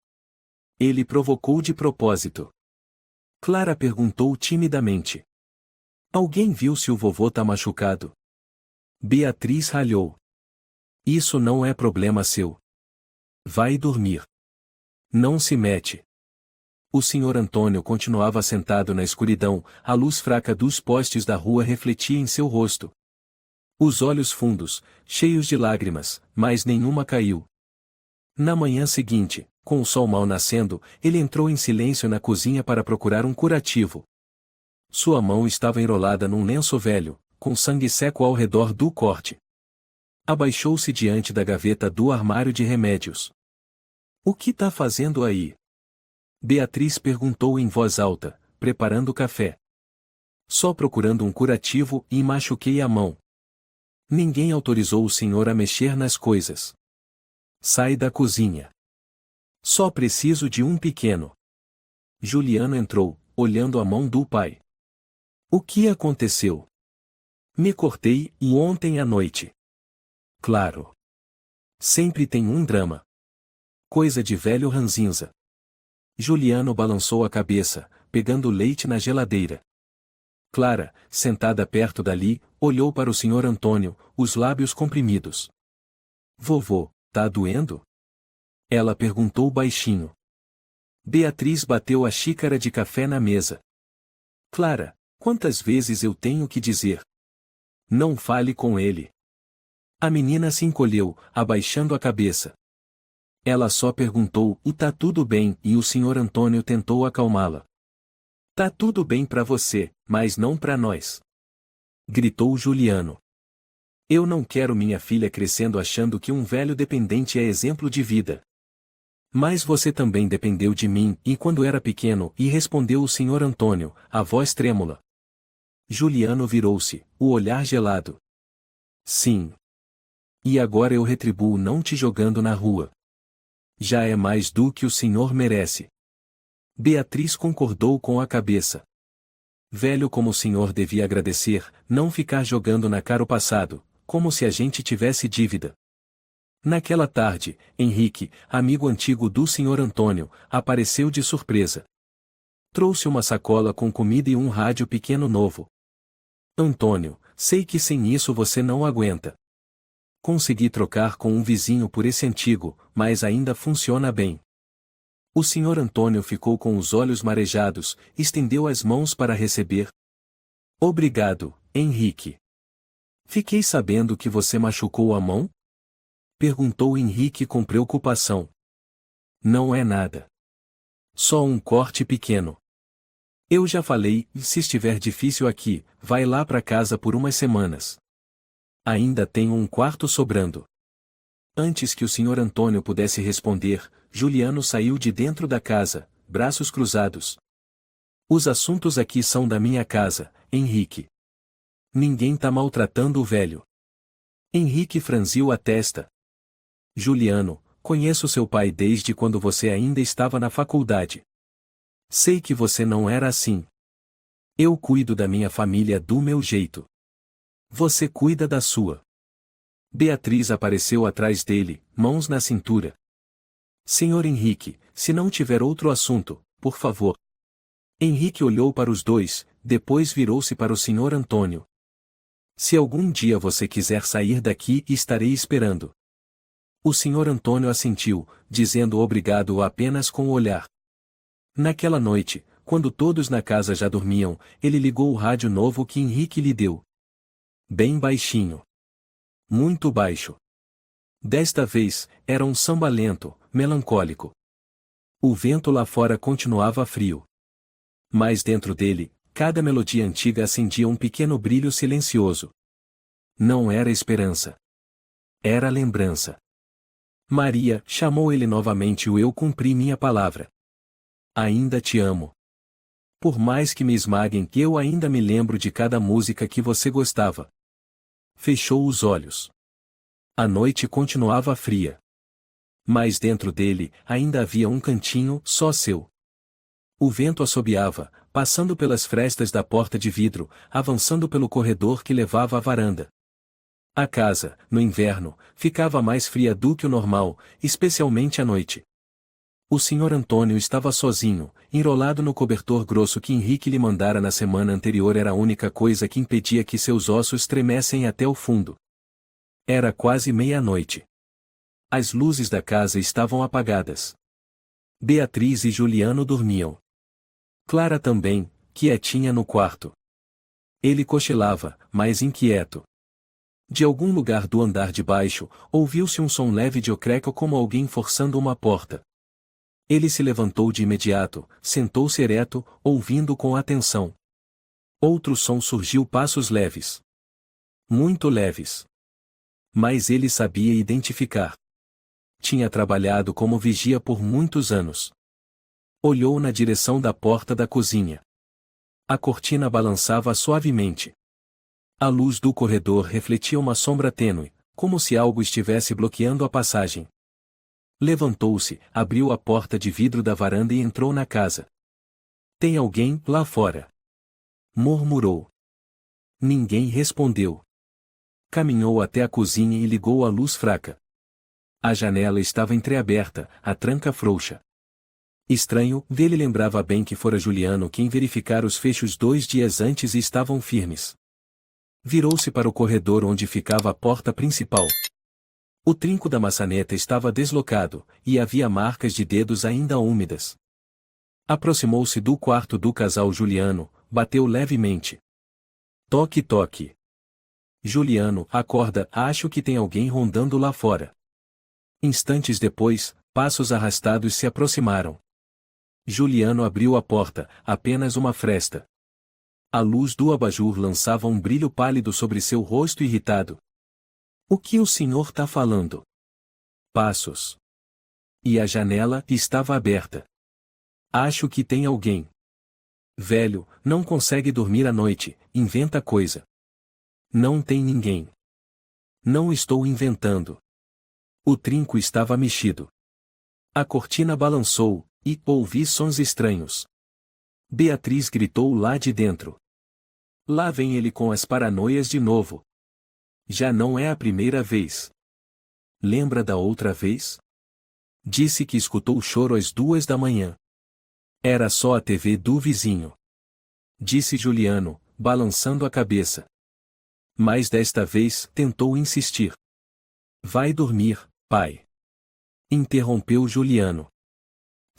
Ele provocou de propósito. Clara perguntou timidamente. Alguém viu se o vovô tá machucado? Beatriz ralhou. Isso não é problema seu. Vai dormir. Não se mete. O senhor Antônio continuava sentado na escuridão, a luz fraca dos postes da rua refletia em seu rosto. Os olhos fundos, cheios de lágrimas, mas nenhuma caiu. Na manhã seguinte, com o sol mal nascendo, ele entrou em silêncio na cozinha para procurar um curativo. Sua mão estava enrolada num lenço velho, com sangue seco ao redor do corte. Abaixou-se diante da gaveta do armário de remédios. O que tá fazendo aí? Beatriz perguntou em voz alta, preparando café. Só procurando um curativo e machuquei a mão. Ninguém autorizou o senhor a mexer nas coisas. Sai da cozinha. Só preciso de um pequeno. Juliano entrou, olhando a mão do pai. O que aconteceu? Me cortei, e ontem à noite. Claro. Sempre tem um drama. Coisa de velho ranzinza. Juliano balançou a cabeça, pegando leite na geladeira. Clara, sentada perto dali, olhou para o senhor Antônio, os lábios comprimidos. Vovô, tá doendo? Ela perguntou baixinho. Beatriz bateu a xícara de café na mesa. Clara, quantas vezes eu tenho que dizer? Não fale com ele. A menina se encolheu, abaixando a cabeça. Ela só perguntou, e tá tudo bem, e o senhor Antônio tentou acalmá-la. Tá tudo bem pra você, mas não pra nós. Gritou Juliano. Eu não quero minha filha crescendo achando que um velho dependente é exemplo de vida. Mas você também dependeu de mim, e quando era pequeno, e respondeu o senhor Antônio, a voz trêmula. Juliano virou-se, o olhar gelado. Sim. E agora eu retribuo não te jogando na rua. Já é mais do que o senhor merece. Beatriz concordou com a cabeça. Velho como o senhor devia agradecer, não ficar jogando na cara o passado, como se a gente tivesse dívida. Naquela tarde, Henrique, amigo antigo do senhor Antônio, apareceu de surpresa. Trouxe uma sacola com comida e um rádio pequeno novo. Antônio, sei que sem isso você não aguenta. Consegui trocar com um vizinho por esse antigo, mas ainda funciona bem. O senhor Antônio ficou com os olhos marejados, estendeu as mãos para receber. Obrigado, Henrique. Fiquei sabendo que você machucou a mão? Perguntou Henrique com preocupação. Não é nada. Só um corte pequeno. Eu já falei, se estiver difícil aqui, vai lá para casa por umas semanas. Ainda tenho um quarto sobrando. Antes que o senhor Antônio pudesse responder, Juliano saiu de dentro da casa, braços cruzados. Os assuntos aqui são da minha casa, Henrique. Ninguém tá maltratando o velho. Henrique franziu a testa. Juliano, conheço seu pai desde quando você ainda estava na faculdade. Sei que você não era assim. Eu cuido da minha família do meu jeito. Você cuida da sua. Beatriz apareceu atrás dele, mãos na cintura. Senhor Henrique, se não tiver outro assunto, por favor. Henrique olhou para os dois, depois virou-se para o senhor Antônio. Se algum dia você quiser sair daqui, estarei esperando. O senhor Antônio assentiu, dizendo obrigado apenas com o olhar. Naquela noite, quando todos na casa já dormiam, ele ligou o rádio novo que Henrique lhe deu. Bem baixinho. Muito baixo. Desta vez, era um samba lento, melancólico. O vento lá fora continuava frio. Mas dentro dele, cada melodia antiga acendia um pequeno brilho silencioso. Não era esperança. Era lembrança. Maria, chamou ele novamente eu cumpri minha palavra. Ainda te amo. Por mais que me esmaguem, eu ainda me lembro de cada música que você gostava. Fechou os olhos. A noite continuava fria. Mas dentro dele, ainda havia um cantinho, só seu. O vento assobiava, passando pelas frestas da porta de vidro, avançando pelo corredor que levava à varanda. A casa, no inverno, ficava mais fria do que o normal, especialmente à noite. O Sr. Antônio estava sozinho, enrolado no cobertor grosso que Henrique lhe mandara na semana anterior. Era a única coisa que impedia que seus ossos tremessem até o fundo. Era quase meia-noite. As luzes da casa estavam apagadas. Beatriz e Juliano dormiam. Clara também, quietinha no quarto. Ele cochilava, mais inquieto. De algum lugar do andar de baixo, ouviu-se um som leve de ocreco como alguém forçando uma porta. Ele se levantou de imediato, sentou-se ereto, ouvindo com atenção. Outro som surgiu, passos leves. Muito leves. Mas ele sabia identificar. Tinha trabalhado como vigia por muitos anos. Olhou na direção da porta da cozinha. A cortina balançava suavemente. A luz do corredor refletia uma sombra tênue, como se algo estivesse bloqueando a passagem. Levantou-se, abriu a porta de vidro da varanda e entrou na casa. Tem alguém lá fora? Murmurou. Ninguém respondeu. Caminhou até a cozinha e ligou a luz fraca. A janela estava entreaberta, a tranca frouxa. Estranho, dele lembrava bem que fora Juliano quem verificara os fechos 2 dias antes e estavam firmes. Virou-se para o corredor onde ficava a porta principal. O trinco da maçaneta estava deslocado, e havia marcas de dedos ainda úmidas. Aproximou-se do quarto do casal Juliano, bateu levemente. Toque, toque. Juliano, acorda, acho que tem alguém rondando lá fora. Instantes depois, passos arrastados se aproximaram. Juliano abriu a porta, apenas uma fresta. A luz do abajur lançava um brilho pálido sobre seu rosto irritado. O que o senhor tá falando? Passos. E a janela estava aberta. Acho que tem alguém. Velho, não consegue dormir à noite, inventa coisa. Não tem ninguém. Não estou inventando. O trinco estava mexido. A cortina balançou, e ouvi sons estranhos. Beatriz gritou lá de dentro. Lá vem ele com as paranoias de novo. Já não é a primeira vez. Lembra da outra vez? Disse que escutou o choro às 2 da manhã. Era só a TV do vizinho. Disse Juliano, balançando a cabeça. Mas desta vez tentou insistir. Vai dormir, pai. Interrompeu Juliano.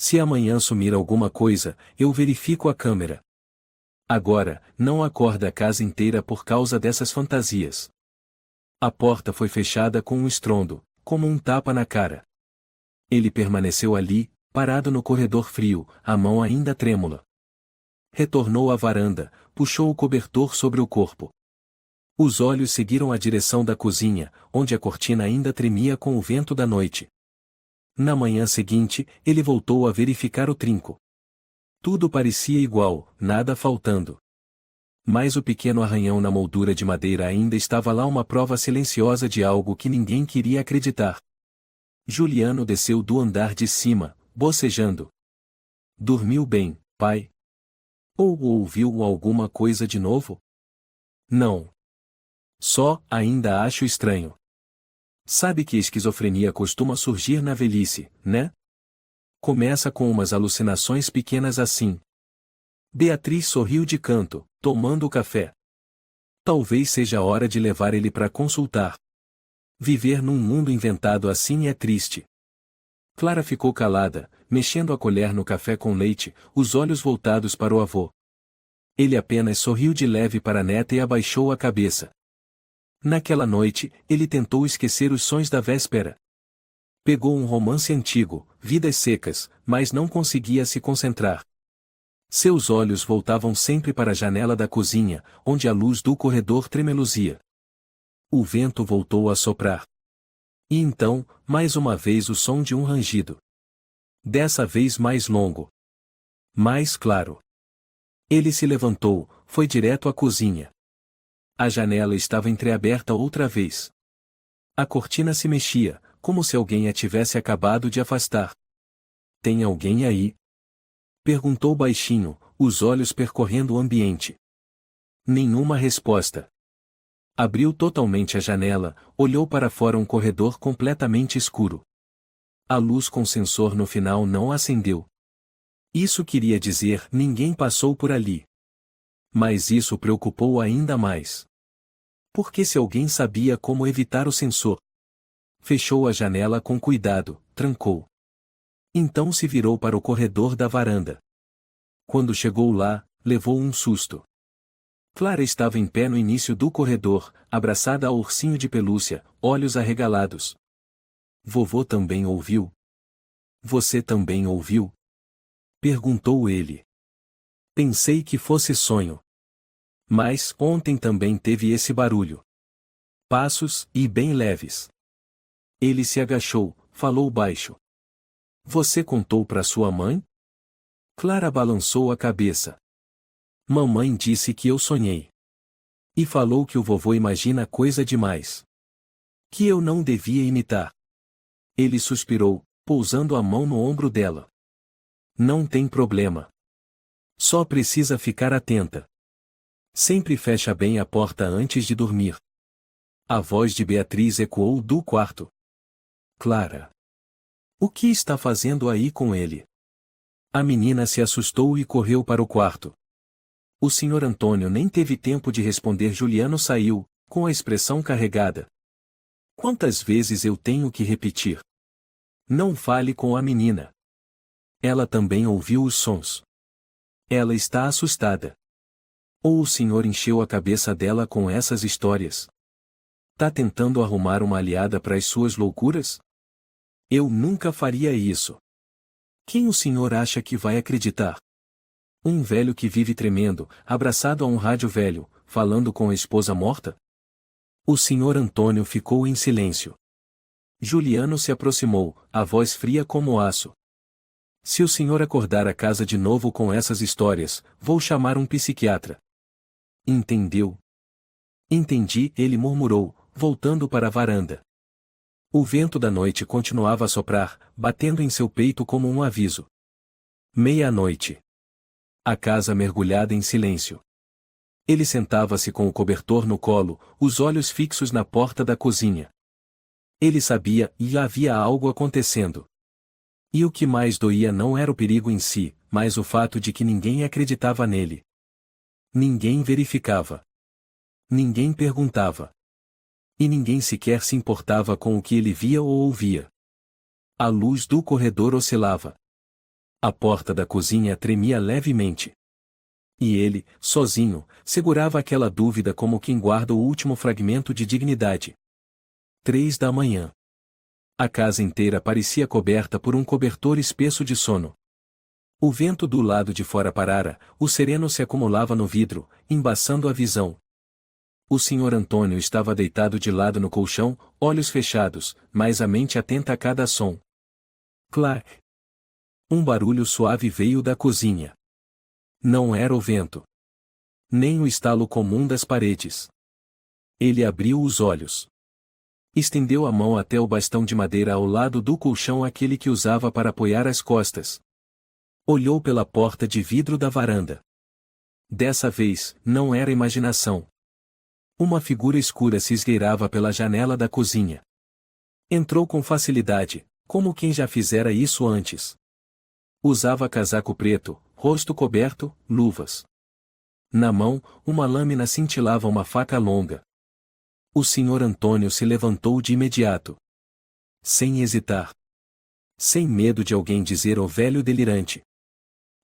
Se amanhã sumir alguma coisa, eu verifico a câmera. Agora, não acorda a casa inteira por causa dessas fantasias. A porta foi fechada com um estrondo, como um tapa na cara. Ele permaneceu ali, parado no corredor frio, a mão ainda trêmula. Retornou à varanda, puxou o cobertor sobre o corpo. Os olhos seguiram a direção da cozinha, onde a cortina ainda tremia com o vento da noite. Na manhã seguinte, ele voltou a verificar o trinco. Tudo parecia igual, nada faltando. Mas o pequeno arranhão na moldura de madeira ainda estava lá, uma prova silenciosa de algo que ninguém queria acreditar. Juliano desceu do andar de cima, bocejando. Dormiu bem, pai? Ou ouviu alguma coisa de novo? Não. Só, ainda acho estranho. Sabe que a esquizofrenia costuma surgir na velhice, né? Começa com umas alucinações pequenas assim. Beatriz sorriu de canto, tomando o café. Talvez seja a hora de levar ele para consultar. Viver num mundo inventado assim é triste. Clara ficou calada, mexendo a colher no café com leite, os olhos voltados para o avô. Ele apenas sorriu de leve para a neta e abaixou a cabeça. Naquela noite, ele tentou esquecer os sonhos da véspera. Pegou um romance antigo, Vidas Secas, mas não conseguia se concentrar. Seus olhos voltavam sempre para a janela da cozinha, onde a luz do corredor tremeluzia. O vento voltou a soprar. E então, mais uma vez o som de um rangido. Dessa vez mais longo. Mais claro. Ele se levantou, foi direto à cozinha. A janela estava entreaberta outra vez. A cortina se mexia, como se alguém a tivesse acabado de afastar. Tem alguém aí? Perguntou baixinho, os olhos percorrendo o ambiente. Nenhuma resposta. Abriu totalmente a janela, olhou para fora um corredor completamente escuro. A luz com sensor no final não acendeu. Isso queria dizer ninguém passou por ali. Mas isso o preocupou ainda mais. Porque se alguém sabia como evitar o sensor? Fechou a janela com cuidado, trancou. Então se virou para o corredor da varanda. Quando chegou lá, levou um susto. Clara estava em pé no início do corredor, abraçada ao ursinho de pelúcia, olhos arregalados. Vovô também ouviu? Você também ouviu? Perguntou ele. Pensei que fosse sonho. Mas ontem também teve esse barulho. Passos, e bem leves. Ele se agachou, falou baixo. Você contou para sua mãe? Clara balançou a cabeça. Mamãe disse que eu sonhei. E falou que o vovô imagina coisa demais. Que eu não devia imitar. Ele suspirou, pousando a mão no ombro dela. Não tem problema. Só precisa ficar atenta. Sempre fecha bem a porta antes de dormir. A voz de Beatriz ecoou do quarto. Clara. O que está fazendo aí com ele? A menina se assustou e correu para o quarto. O Sr. Antônio nem teve tempo de responder. Juliano saiu, com a expressão carregada. Quantas vezes eu tenho que repetir? Não fale com a menina. Ela também ouviu os sons. Ela está assustada. Ou o senhor encheu a cabeça dela com essas histórias? Tá tentando arrumar uma aliada para as suas loucuras? Eu nunca faria isso. Quem o senhor acha que vai acreditar? Um velho que vive tremendo, abraçado a um rádio velho, falando com a esposa morta? O senhor Antônio ficou em silêncio. Juliano se aproximou, a voz fria como aço. Se o senhor acordar a casa de novo com essas histórias, vou chamar um psiquiatra. Entendeu? Entendi, ele murmurou, voltando para a varanda. O vento da noite continuava a soprar, batendo em seu peito como um aviso. Meia-noite. A casa mergulhada em silêncio. Ele sentava-se com o cobertor no colo, os olhos fixos na porta da cozinha. Ele sabia, e havia algo acontecendo. E o que mais doía não era o perigo em si, mas o fato de que ninguém acreditava nele. Ninguém verificava. Ninguém perguntava. E ninguém sequer se importava com o que ele via ou ouvia. A luz do corredor oscilava. A porta da cozinha tremia levemente. E ele, sozinho, segurava aquela dúvida como quem guarda o último fragmento de dignidade. 3 da manhã. A casa inteira parecia coberta por um cobertor espesso de sono. O vento do lado de fora parara, o sereno se acumulava no vidro, embaçando a visão. O Sr. Antônio estava deitado de lado no colchão, olhos fechados, mas a mente atenta a cada som. Clac! Um barulho suave veio da cozinha. Não era o vento. Nem o estalo comum das paredes. Ele abriu os olhos. Estendeu a mão até o bastão de madeira ao lado do colchão, aquele que usava para apoiar as costas. Olhou pela porta de vidro da varanda. Dessa vez, não era imaginação. Uma figura escura se esgueirava pela janela da cozinha. Entrou com facilidade, como quem já fizera isso antes. Usava casaco preto, rosto coberto, luvas. Na mão, uma lâmina cintilava uma faca longa. O Sr. Antônio se levantou de imediato. Sem hesitar. Sem medo de alguém dizer o velho delirante.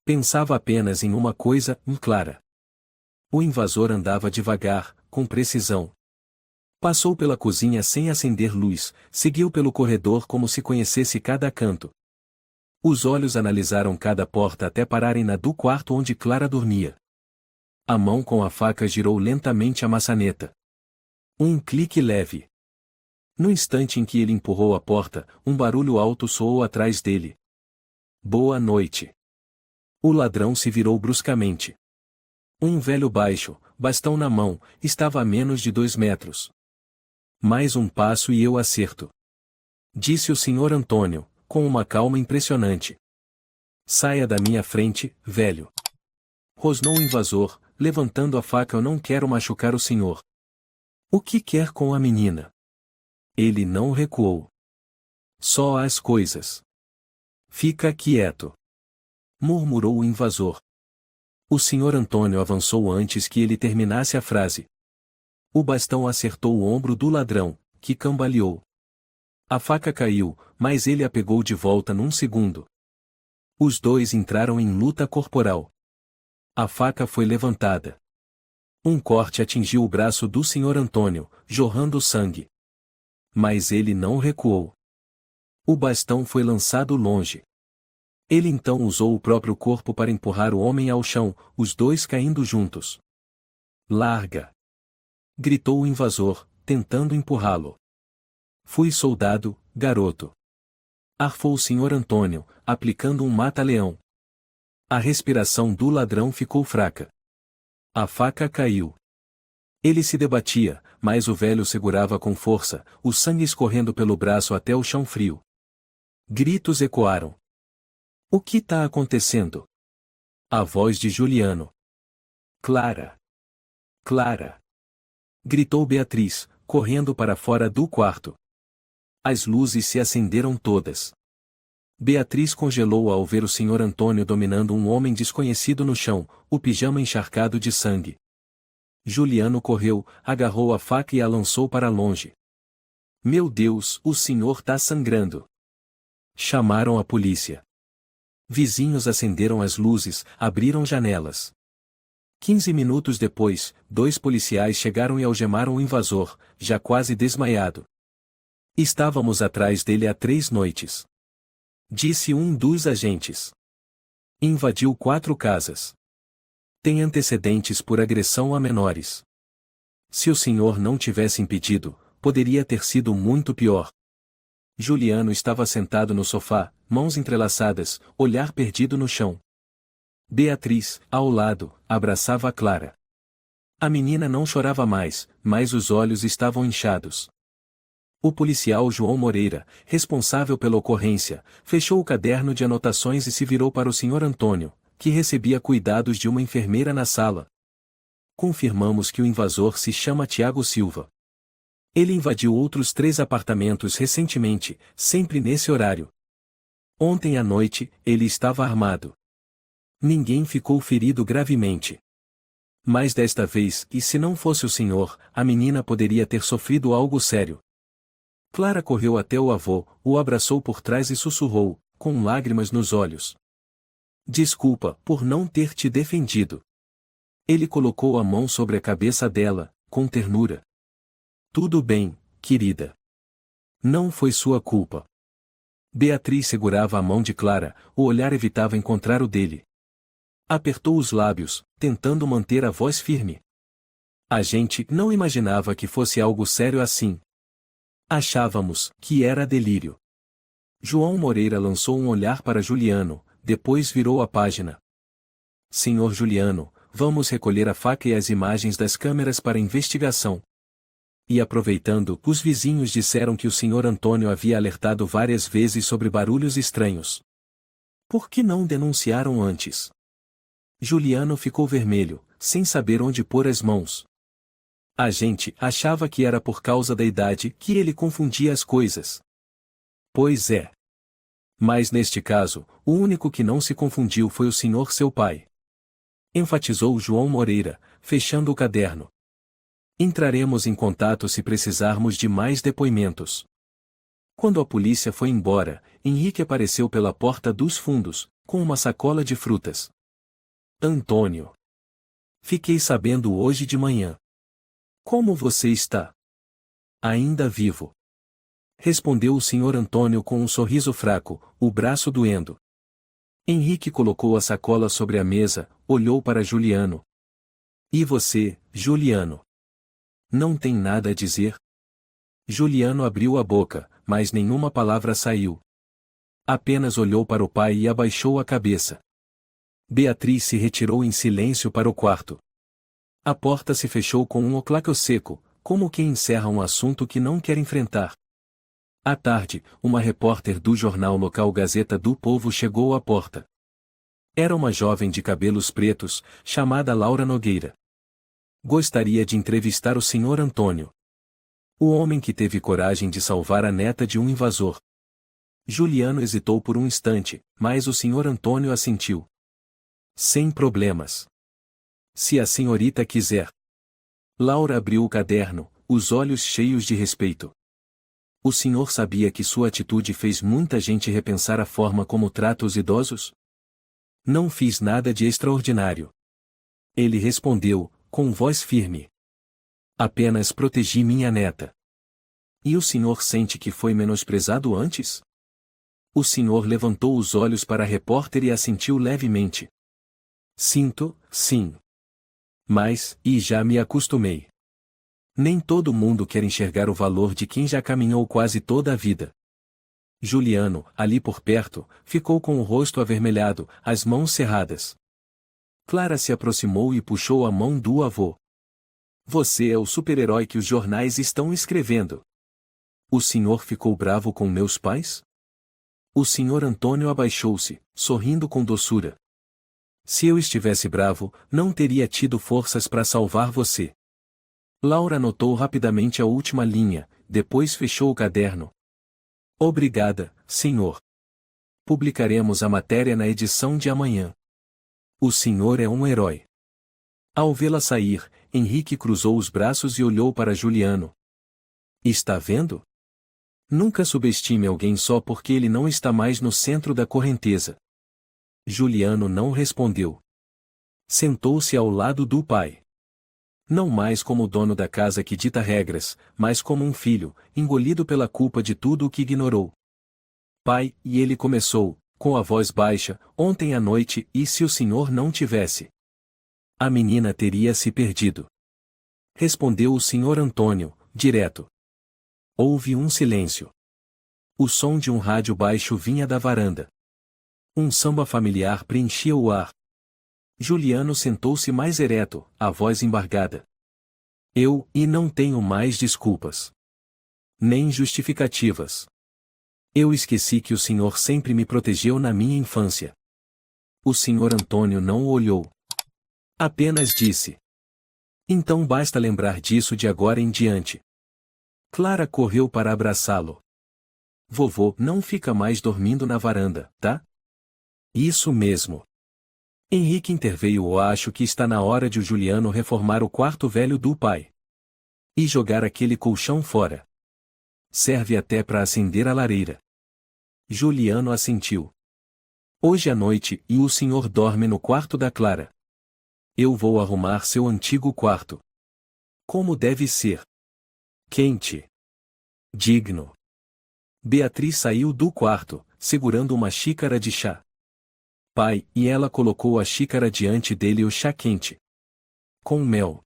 Pensava apenas em uma coisa, clara. O invasor andava devagar, com precisão. Passou pela cozinha sem acender luz, seguiu pelo corredor como se conhecesse cada canto. Os olhos analisaram cada porta até pararem na do quarto onde Clara dormia. A mão com a faca girou lentamente a maçaneta. Um clique leve. No instante em que ele empurrou a porta, um barulho alto soou atrás dele. Boa noite. O ladrão se virou bruscamente. Um velho baixo, bastão na mão, estava a menos de 2 metros. Mais um passo e eu acerto. Disse o Sr. Antônio, com uma calma impressionante. Saia da minha frente, velho. Rosnou o invasor, levantando a faca. Eu não quero machucar o senhor. O que quer com a menina? Ele não recuou. Só as coisas. Fica quieto. Murmurou o invasor. O Sr. Antônio avançou antes que ele terminasse a frase. O bastão acertou o ombro do ladrão, que cambaleou. A faca caiu, mas ele a pegou de volta num segundo. Os dois entraram em luta corporal. A faca foi levantada. Um corte atingiu o braço do Sr. Antônio, jorrando sangue. Mas ele não recuou. O bastão foi lançado longe. Ele então usou o próprio corpo para empurrar o homem ao chão, os dois caindo juntos. Larga! Gritou o invasor, tentando empurrá-lo. Fui soldado, garoto. Arfou o Sr. Antônio, aplicando um mata-leão. A respiração do ladrão ficou fraca. A faca caiu. Ele se debatia, mas o velho segurava com força, o sangue escorrendo pelo braço até o chão frio. Gritos ecoaram. O que está acontecendo? A voz de Juliano. Clara! Clara! Gritou Beatriz, correndo para fora do quarto. As luzes se acenderam todas. Beatriz congelou ao ver o Sr. Antônio dominando um homem desconhecido no chão, o pijama encharcado de sangue. Juliano correu, agarrou a faca e a lançou para longe. Meu Deus, o senhor tá sangrando! Chamaram a polícia. Vizinhos acenderam as luzes, abriram janelas. 15 minutos depois, 2 policiais chegaram e algemaram o invasor, já quase desmaiado. Estávamos atrás dele há 3 noites. Disse um dos agentes. Invadiu 4 casas. Tem antecedentes por agressão a menores. Se o senhor não tivesse impedido, poderia ter sido muito pior. Juliano estava sentado no sofá, mãos entrelaçadas, olhar perdido no chão. Beatriz, ao lado, abraçava a Clara. A menina não chorava mais, mas os olhos estavam inchados. O policial João Moreira, responsável pela ocorrência, fechou o caderno de anotações e se virou para o Sr. Antônio, que recebia cuidados de uma enfermeira na sala. Confirmamos que o invasor se chama Tiago Silva. Ele invadiu outros 3 apartamentos recentemente, sempre nesse horário. Ontem à noite, ele estava armado. Ninguém ficou ferido gravemente. Mas desta vez, e se não fosse o senhor, a menina poderia ter sofrido algo sério. Clara correu até o avô, o abraçou por trás e sussurrou, com lágrimas nos olhos. Desculpa por não ter te defendido. Ele colocou a mão sobre a cabeça dela, com ternura. Tudo bem, querida. Não foi sua culpa. Beatriz segurava a mão de Clara, o olhar evitava encontrar o dele. Apertou os lábios, tentando manter a voz firme. A gente não imaginava que fosse algo sério assim. Achávamos que era delírio. João Moreira lançou um olhar para Juliano, depois virou a página. Senhor Juliano, vamos recolher a faca e as imagens das câmeras para investigação. E aproveitando, os vizinhos disseram que o Sr. Antônio havia alertado várias vezes sobre barulhos estranhos. Por que não denunciaram antes? Juliano ficou vermelho, sem saber onde pôr as mãos. A gente achava que era por causa da idade que ele confundia as coisas. Pois é. Mas neste caso, o único que não se confundiu foi o senhor seu pai. Enfatizou João Moreira, fechando o caderno. Entraremos em contato se precisarmos de mais depoimentos. Quando a polícia foi embora, Henrique apareceu pela porta dos fundos, com uma sacola de frutas. Antônio. Fiquei sabendo hoje de manhã. Como você está? Ainda vivo. Respondeu o Sr. Antônio com um sorriso fraco, o braço doendo. Henrique colocou a sacola sobre a mesa, olhou para Juliano. E você, Juliano? Não tem nada a dizer? Juliano abriu a boca, mas nenhuma palavra saiu. Apenas olhou para o pai e abaixou a cabeça. Beatriz se retirou em silêncio para o quarto. A porta se fechou com um oclaco seco, como quem encerra um assunto que não quer enfrentar. À tarde, uma repórter do jornal local Gazeta do Povo chegou à porta. Era uma jovem de cabelos pretos, chamada Laura Nogueira. Gostaria de entrevistar o Sr. Antônio. O homem que teve coragem de salvar a neta de um invasor. Juliano hesitou por um instante, mas o Sr. Antônio assentiu. Sem problemas. Se a senhorita quiser. Laura abriu o caderno, os olhos cheios de respeito. O senhor sabia que sua atitude fez muita gente repensar a forma como trata os idosos? Não fiz nada de extraordinário. Ele respondeu, com voz firme. Apenas protegi minha neta. E o senhor sente que foi menosprezado antes? O senhor levantou os olhos para a repórter e assentiu levemente. Sinto, sim. Mas, e já me acostumei. Nem todo mundo quer enxergar o valor de quem já caminhou quase toda a vida. Juliano, ali por perto, ficou com o rosto avermelhado, as mãos cerradas. Clara se aproximou e puxou a mão do avô. Você é o super-herói que os jornais estão escrevendo. O senhor ficou bravo com meus pais? O senhor Antônio abaixou-se, sorrindo com doçura. Se eu estivesse bravo, não teria tido forças para salvar você. Laura anotou rapidamente a última linha, depois fechou o caderno. Obrigada, senhor. Publicaremos a matéria na edição de amanhã. O senhor é um herói. Ao vê-la sair, Henrique cruzou os braços e olhou para Juliano. Está vendo? Nunca subestime alguém só porque ele não está mais no centro da correnteza. Juliano não respondeu. Sentou-se ao lado do pai. Não mais como o dono da casa que dita regras, mas como um filho, engolido pela culpa de tudo o que ignorou. Pai, e ele começou, com a voz baixa, ontem à noite, e se o senhor não tivesse? A menina teria se perdido. Respondeu o senhor Antônio, direto. Houve um silêncio. O som de um rádio baixo vinha da varanda. Um samba familiar preenchia o ar. Juliano sentou-se mais ereto, a voz embargada. E não tenho mais desculpas. Nem justificativas. Eu esqueci que o senhor sempre me protegeu na minha infância. O senhor Antônio não o olhou. Apenas disse. Então basta lembrar disso de agora em diante. Clara correu para abraçá-lo. Vovô não fica mais dormindo na varanda, tá? Isso mesmo. Henrique interveio. Acho que está na hora de o Juliano reformar o quarto velho do pai. E jogar aquele colchão fora. Serve até para acender a lareira. Juliano assentiu. Hoje à noite, e o senhor dorme no quarto da Clara. Eu vou arrumar seu antigo quarto. Como deve ser. Quente. Digno. Beatriz saiu do quarto, segurando uma xícara de chá. Pai, e ela colocou a xícara diante dele o chá quente. Com mel.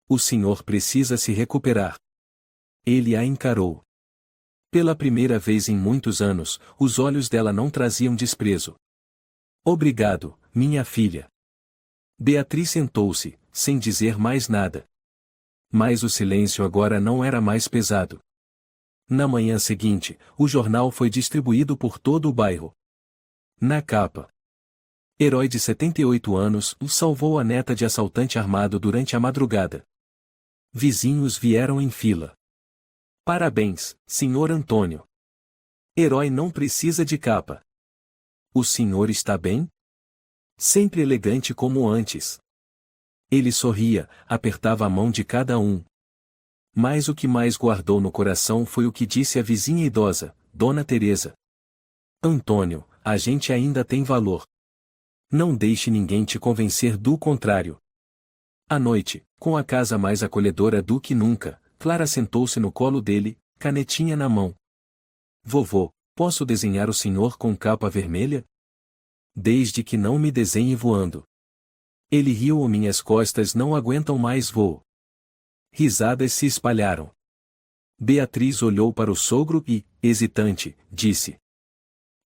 O senhor precisa se recuperar. Ele a encarou. Pela primeira vez em muitos anos, os olhos dela não traziam desprezo. Obrigado, minha filha. Beatriz sentou-se, sem dizer mais nada. Mas o silêncio agora não era mais pesado. Na manhã seguinte, o jornal foi distribuído por todo o bairro. Na capa. Herói de 78 anos, salvou a neta de assaltante armado durante a madrugada. Vizinhos vieram em fila. Parabéns, senhor Antônio. Herói não precisa de capa. O senhor está bem? Sempre elegante como antes. Ele sorria, apertava a mão de cada um. Mas o que mais guardou no coração foi o que disse a vizinha idosa, Dona Teresa. Antônio, a gente ainda tem valor. Não deixe ninguém te convencer do contrário. À noite, com a casa mais acolhedora do que nunca, Clara sentou-se no colo dele, canetinha na mão. Vovô, posso desenhar o senhor com capa vermelha? Desde que não me desenhe voando. Ele riu. Minhas costas não aguentam mais voo. Risadas se espalharam. Beatriz olhou para o sogro e, hesitante, disse: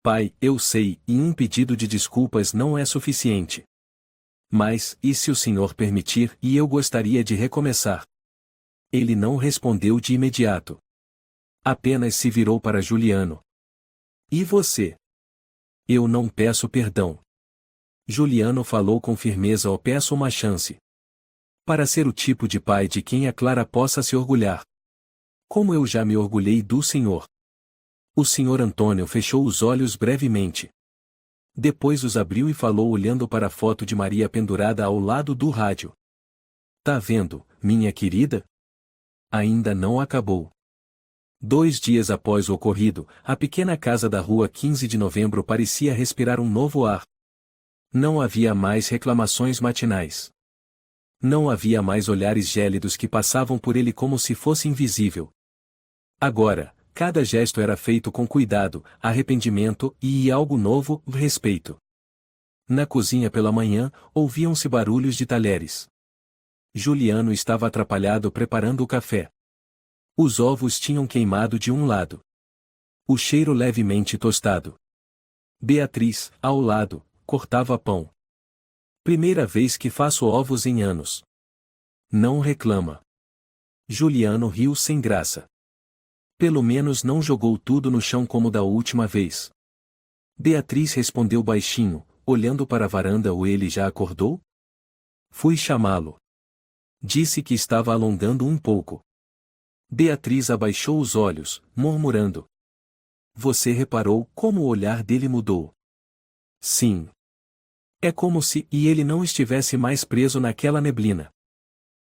Pai, eu sei, e um pedido de desculpas não é suficiente. Mas, e se o senhor permitir, e eu gostaria de recomeçar? Ele não respondeu de imediato. Apenas se virou para Juliano. E você? Eu não peço perdão. Juliano falou com firmeza. Eu peço uma chance. Para ser o tipo de pai de quem a Clara possa se orgulhar. Como eu já me orgulhei do senhor. O senhor Antônio fechou os olhos brevemente. Depois os abriu e falou olhando para a foto de Maria pendurada ao lado do rádio. Tá vendo, minha querida? Ainda não acabou. 2 dias após o ocorrido, a pequena casa da rua 15 de novembro parecia respirar um novo ar. Não havia mais reclamações matinais. Não havia mais olhares gélidos que passavam por ele como se fosse invisível. Agora, cada gesto era feito com cuidado, arrependimento e algo novo, respeito. Na cozinha pela manhã, ouviam-se barulhos de talheres. Juliano estava atrapalhado preparando o café. Os ovos tinham queimado de um lado. O cheiro levemente tostado. Beatriz, ao lado, cortava pão. Primeira vez que faço ovos em anos. Não reclama. Juliano riu sem graça. Pelo menos não jogou tudo no chão como da última vez. Beatriz respondeu baixinho, olhando para a varanda. Ou ele já acordou? Fui chamá-lo. Disse que estava alongando um pouco. Beatriz abaixou os olhos, murmurando. Você reparou como o olhar dele mudou? Sim. É como se ele não estivesse mais preso naquela neblina.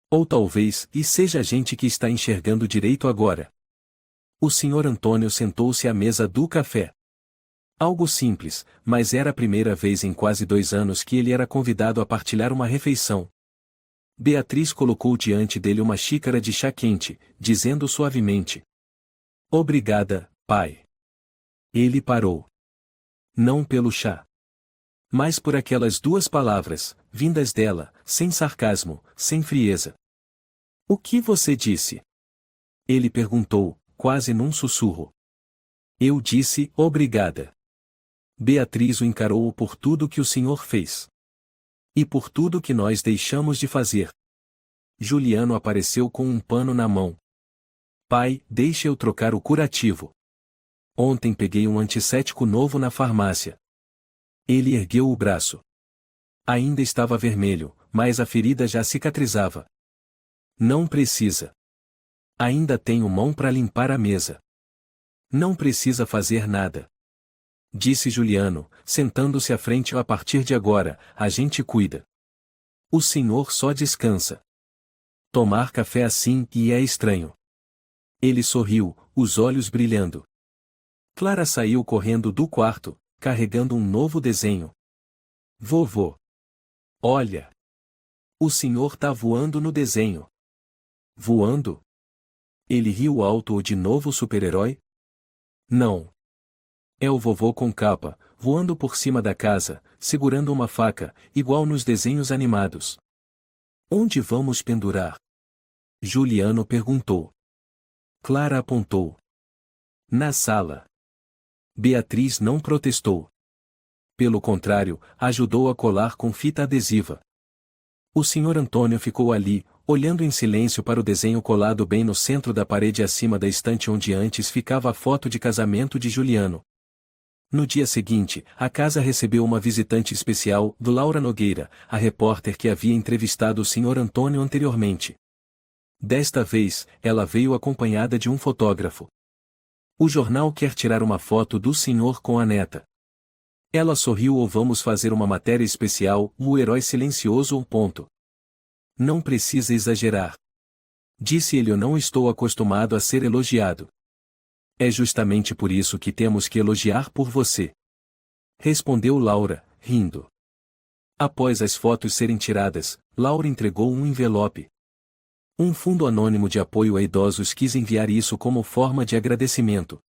Ou talvez, seja a gente que está enxergando direito agora. O senhor Antônio sentou-se à mesa do café. Algo simples, mas era a primeira vez em quase 2 anos que ele era convidado a partilhar uma refeição. Beatriz colocou diante dele uma xícara de chá quente, dizendo suavemente: Obrigada, pai. Ele parou. Não pelo chá. Mas por aquelas 2 palavras, vindas dela, sem sarcasmo, sem frieza. O que você disse? Ele perguntou, quase num sussurro. Eu disse, obrigada. Beatriz o encarou por tudo que o senhor fez. E por tudo que nós deixamos de fazer. Juliano apareceu com um pano na mão. Pai, deixe eu trocar o curativo. Ontem peguei um antisséptico novo na farmácia. Ele ergueu o braço. Ainda estava vermelho, mas a ferida já cicatrizava. Não precisa. Ainda tenho mão para limpar a mesa. Não precisa fazer nada. Disse Juliano, sentando-se à frente. A partir de agora, a gente cuida. O senhor só descansa. Tomar café assim é estranho. Ele sorriu, os olhos brilhando. Clara saiu correndo do quarto, carregando um novo desenho. Vovô. Olha. O senhor tá voando no desenho. Voando? Ele riu alto. Ou de novo o super-herói? Não. É o vovô com capa, voando por cima da casa, segurando uma faca, igual nos desenhos animados. Onde vamos pendurar? Juliano perguntou. Clara apontou. Na sala. Beatriz não protestou. Pelo contrário, ajudou a colar com fita adesiva. O senhor Antônio ficou ali, olhando em silêncio para o desenho colado bem no centro da parede acima da estante onde antes ficava a foto de casamento de Juliano. No dia seguinte, a casa recebeu uma visitante especial, Laura Nogueira, a repórter que havia entrevistado o senhor Antônio anteriormente. Desta vez, ela veio acompanhada de um fotógrafo. O jornal quer tirar uma foto do senhor com a neta. Ela sorriu. Ou vamos fazer uma matéria especial, o herói silencioso. Não precisa exagerar. Disse ele. Eu não estou acostumado a ser elogiado. É justamente por isso que temos que elogiar por você. Respondeu Laura, rindo. Após as fotos serem tiradas, Laura entregou um envelope. Um fundo anônimo de apoio a idosos quis enviar isso como forma de agradecimento.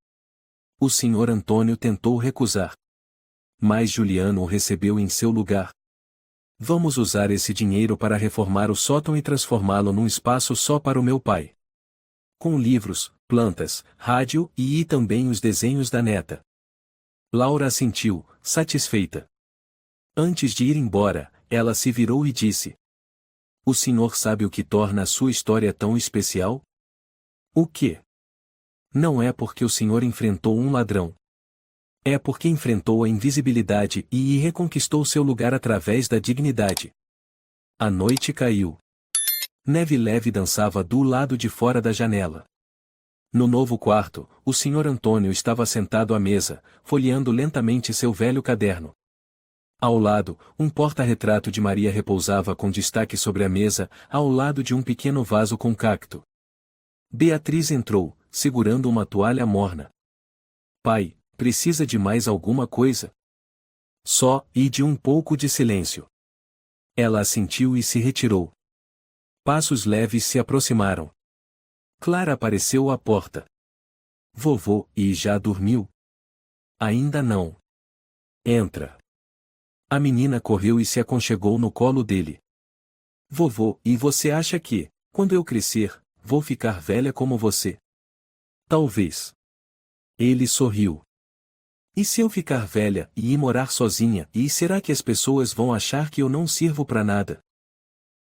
O senhor Antônio tentou recusar. Mas Juliano o recebeu em seu lugar. Vamos usar esse dinheiro para reformar o sótão e transformá-lo num espaço só para o meu pai. Com livros, plantas, rádio e também os desenhos da neta. Laura assentiu, satisfeita. Antes de ir embora, ela se virou e disse: "O senhor sabe o que torna a sua história tão especial?" "O quê?" "Não é porque o senhor enfrentou um ladrão. É porque enfrentou a invisibilidade e reconquistou seu lugar através da dignidade." A noite caiu. Neve leve dançava do lado de fora da janela. No novo quarto, o Sr. Antônio estava sentado à mesa, folheando lentamente seu velho caderno. Ao lado, um porta-retrato de Maria repousava com destaque sobre a mesa, ao lado de um pequeno vaso com cacto. Beatriz entrou, segurando uma toalha morna. "Pai, precisa de mais alguma coisa?" "Só, e de um pouco de silêncio." Ela assentiu e se retirou. Passos leves se aproximaram. Clara apareceu à porta. "Vovô, e já dormiu?" "Ainda não." "Entra." A menina correu e se aconchegou no colo dele. "Vovô, e você acha que, quando eu crescer, vou ficar velha como você?" "Talvez." Ele sorriu. "E se eu ficar velha e ir morar sozinha, e será que as pessoas vão achar que eu não sirvo para nada?"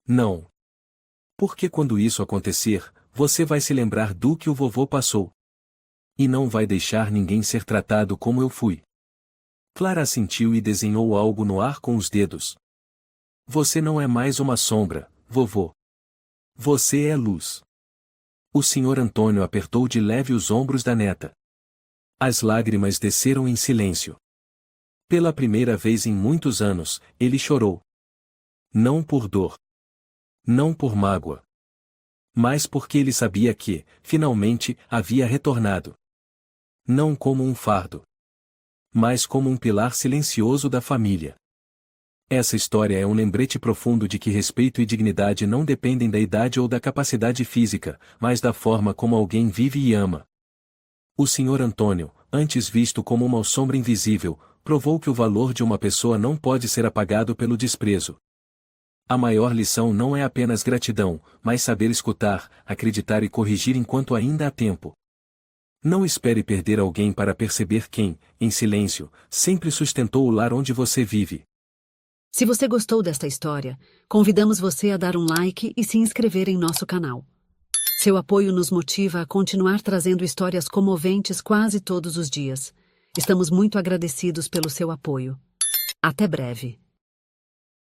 "Não. Porque quando isso acontecer, você vai se lembrar do que o vovô passou. E não vai deixar ninguém ser tratado como eu fui." Clara assentiu e desenhou algo no ar com os dedos. "Você não é mais uma sombra, vovô. Você é luz." O Sr. Antônio apertou de leve os ombros da neta. As lágrimas desceram em silêncio. Pela primeira vez em muitos anos, ele chorou. Não por dor. Não por mágoa. Mas porque ele sabia que, finalmente, havia retornado. Não como um fardo, mas como um pilar silencioso da família. Essa história é um lembrete profundo de que respeito e dignidade não dependem da idade ou da capacidade física, mas da forma como alguém vive e ama. O Sr. Antônio, antes visto como uma sombra invisível, provou que o valor de uma pessoa não pode ser apagado pelo desprezo. A maior lição não é apenas gratidão, mas saber escutar, acreditar e corrigir enquanto ainda há tempo. Não espere perder alguém para perceber quem, em silêncio, sempre sustentou o lar onde você vive. Se você gostou desta história, convidamos você a dar um like e se inscrever em nosso canal. Seu apoio nos motiva a continuar trazendo histórias comoventes quase todos os dias. Estamos muito agradecidos pelo seu apoio. Até breve.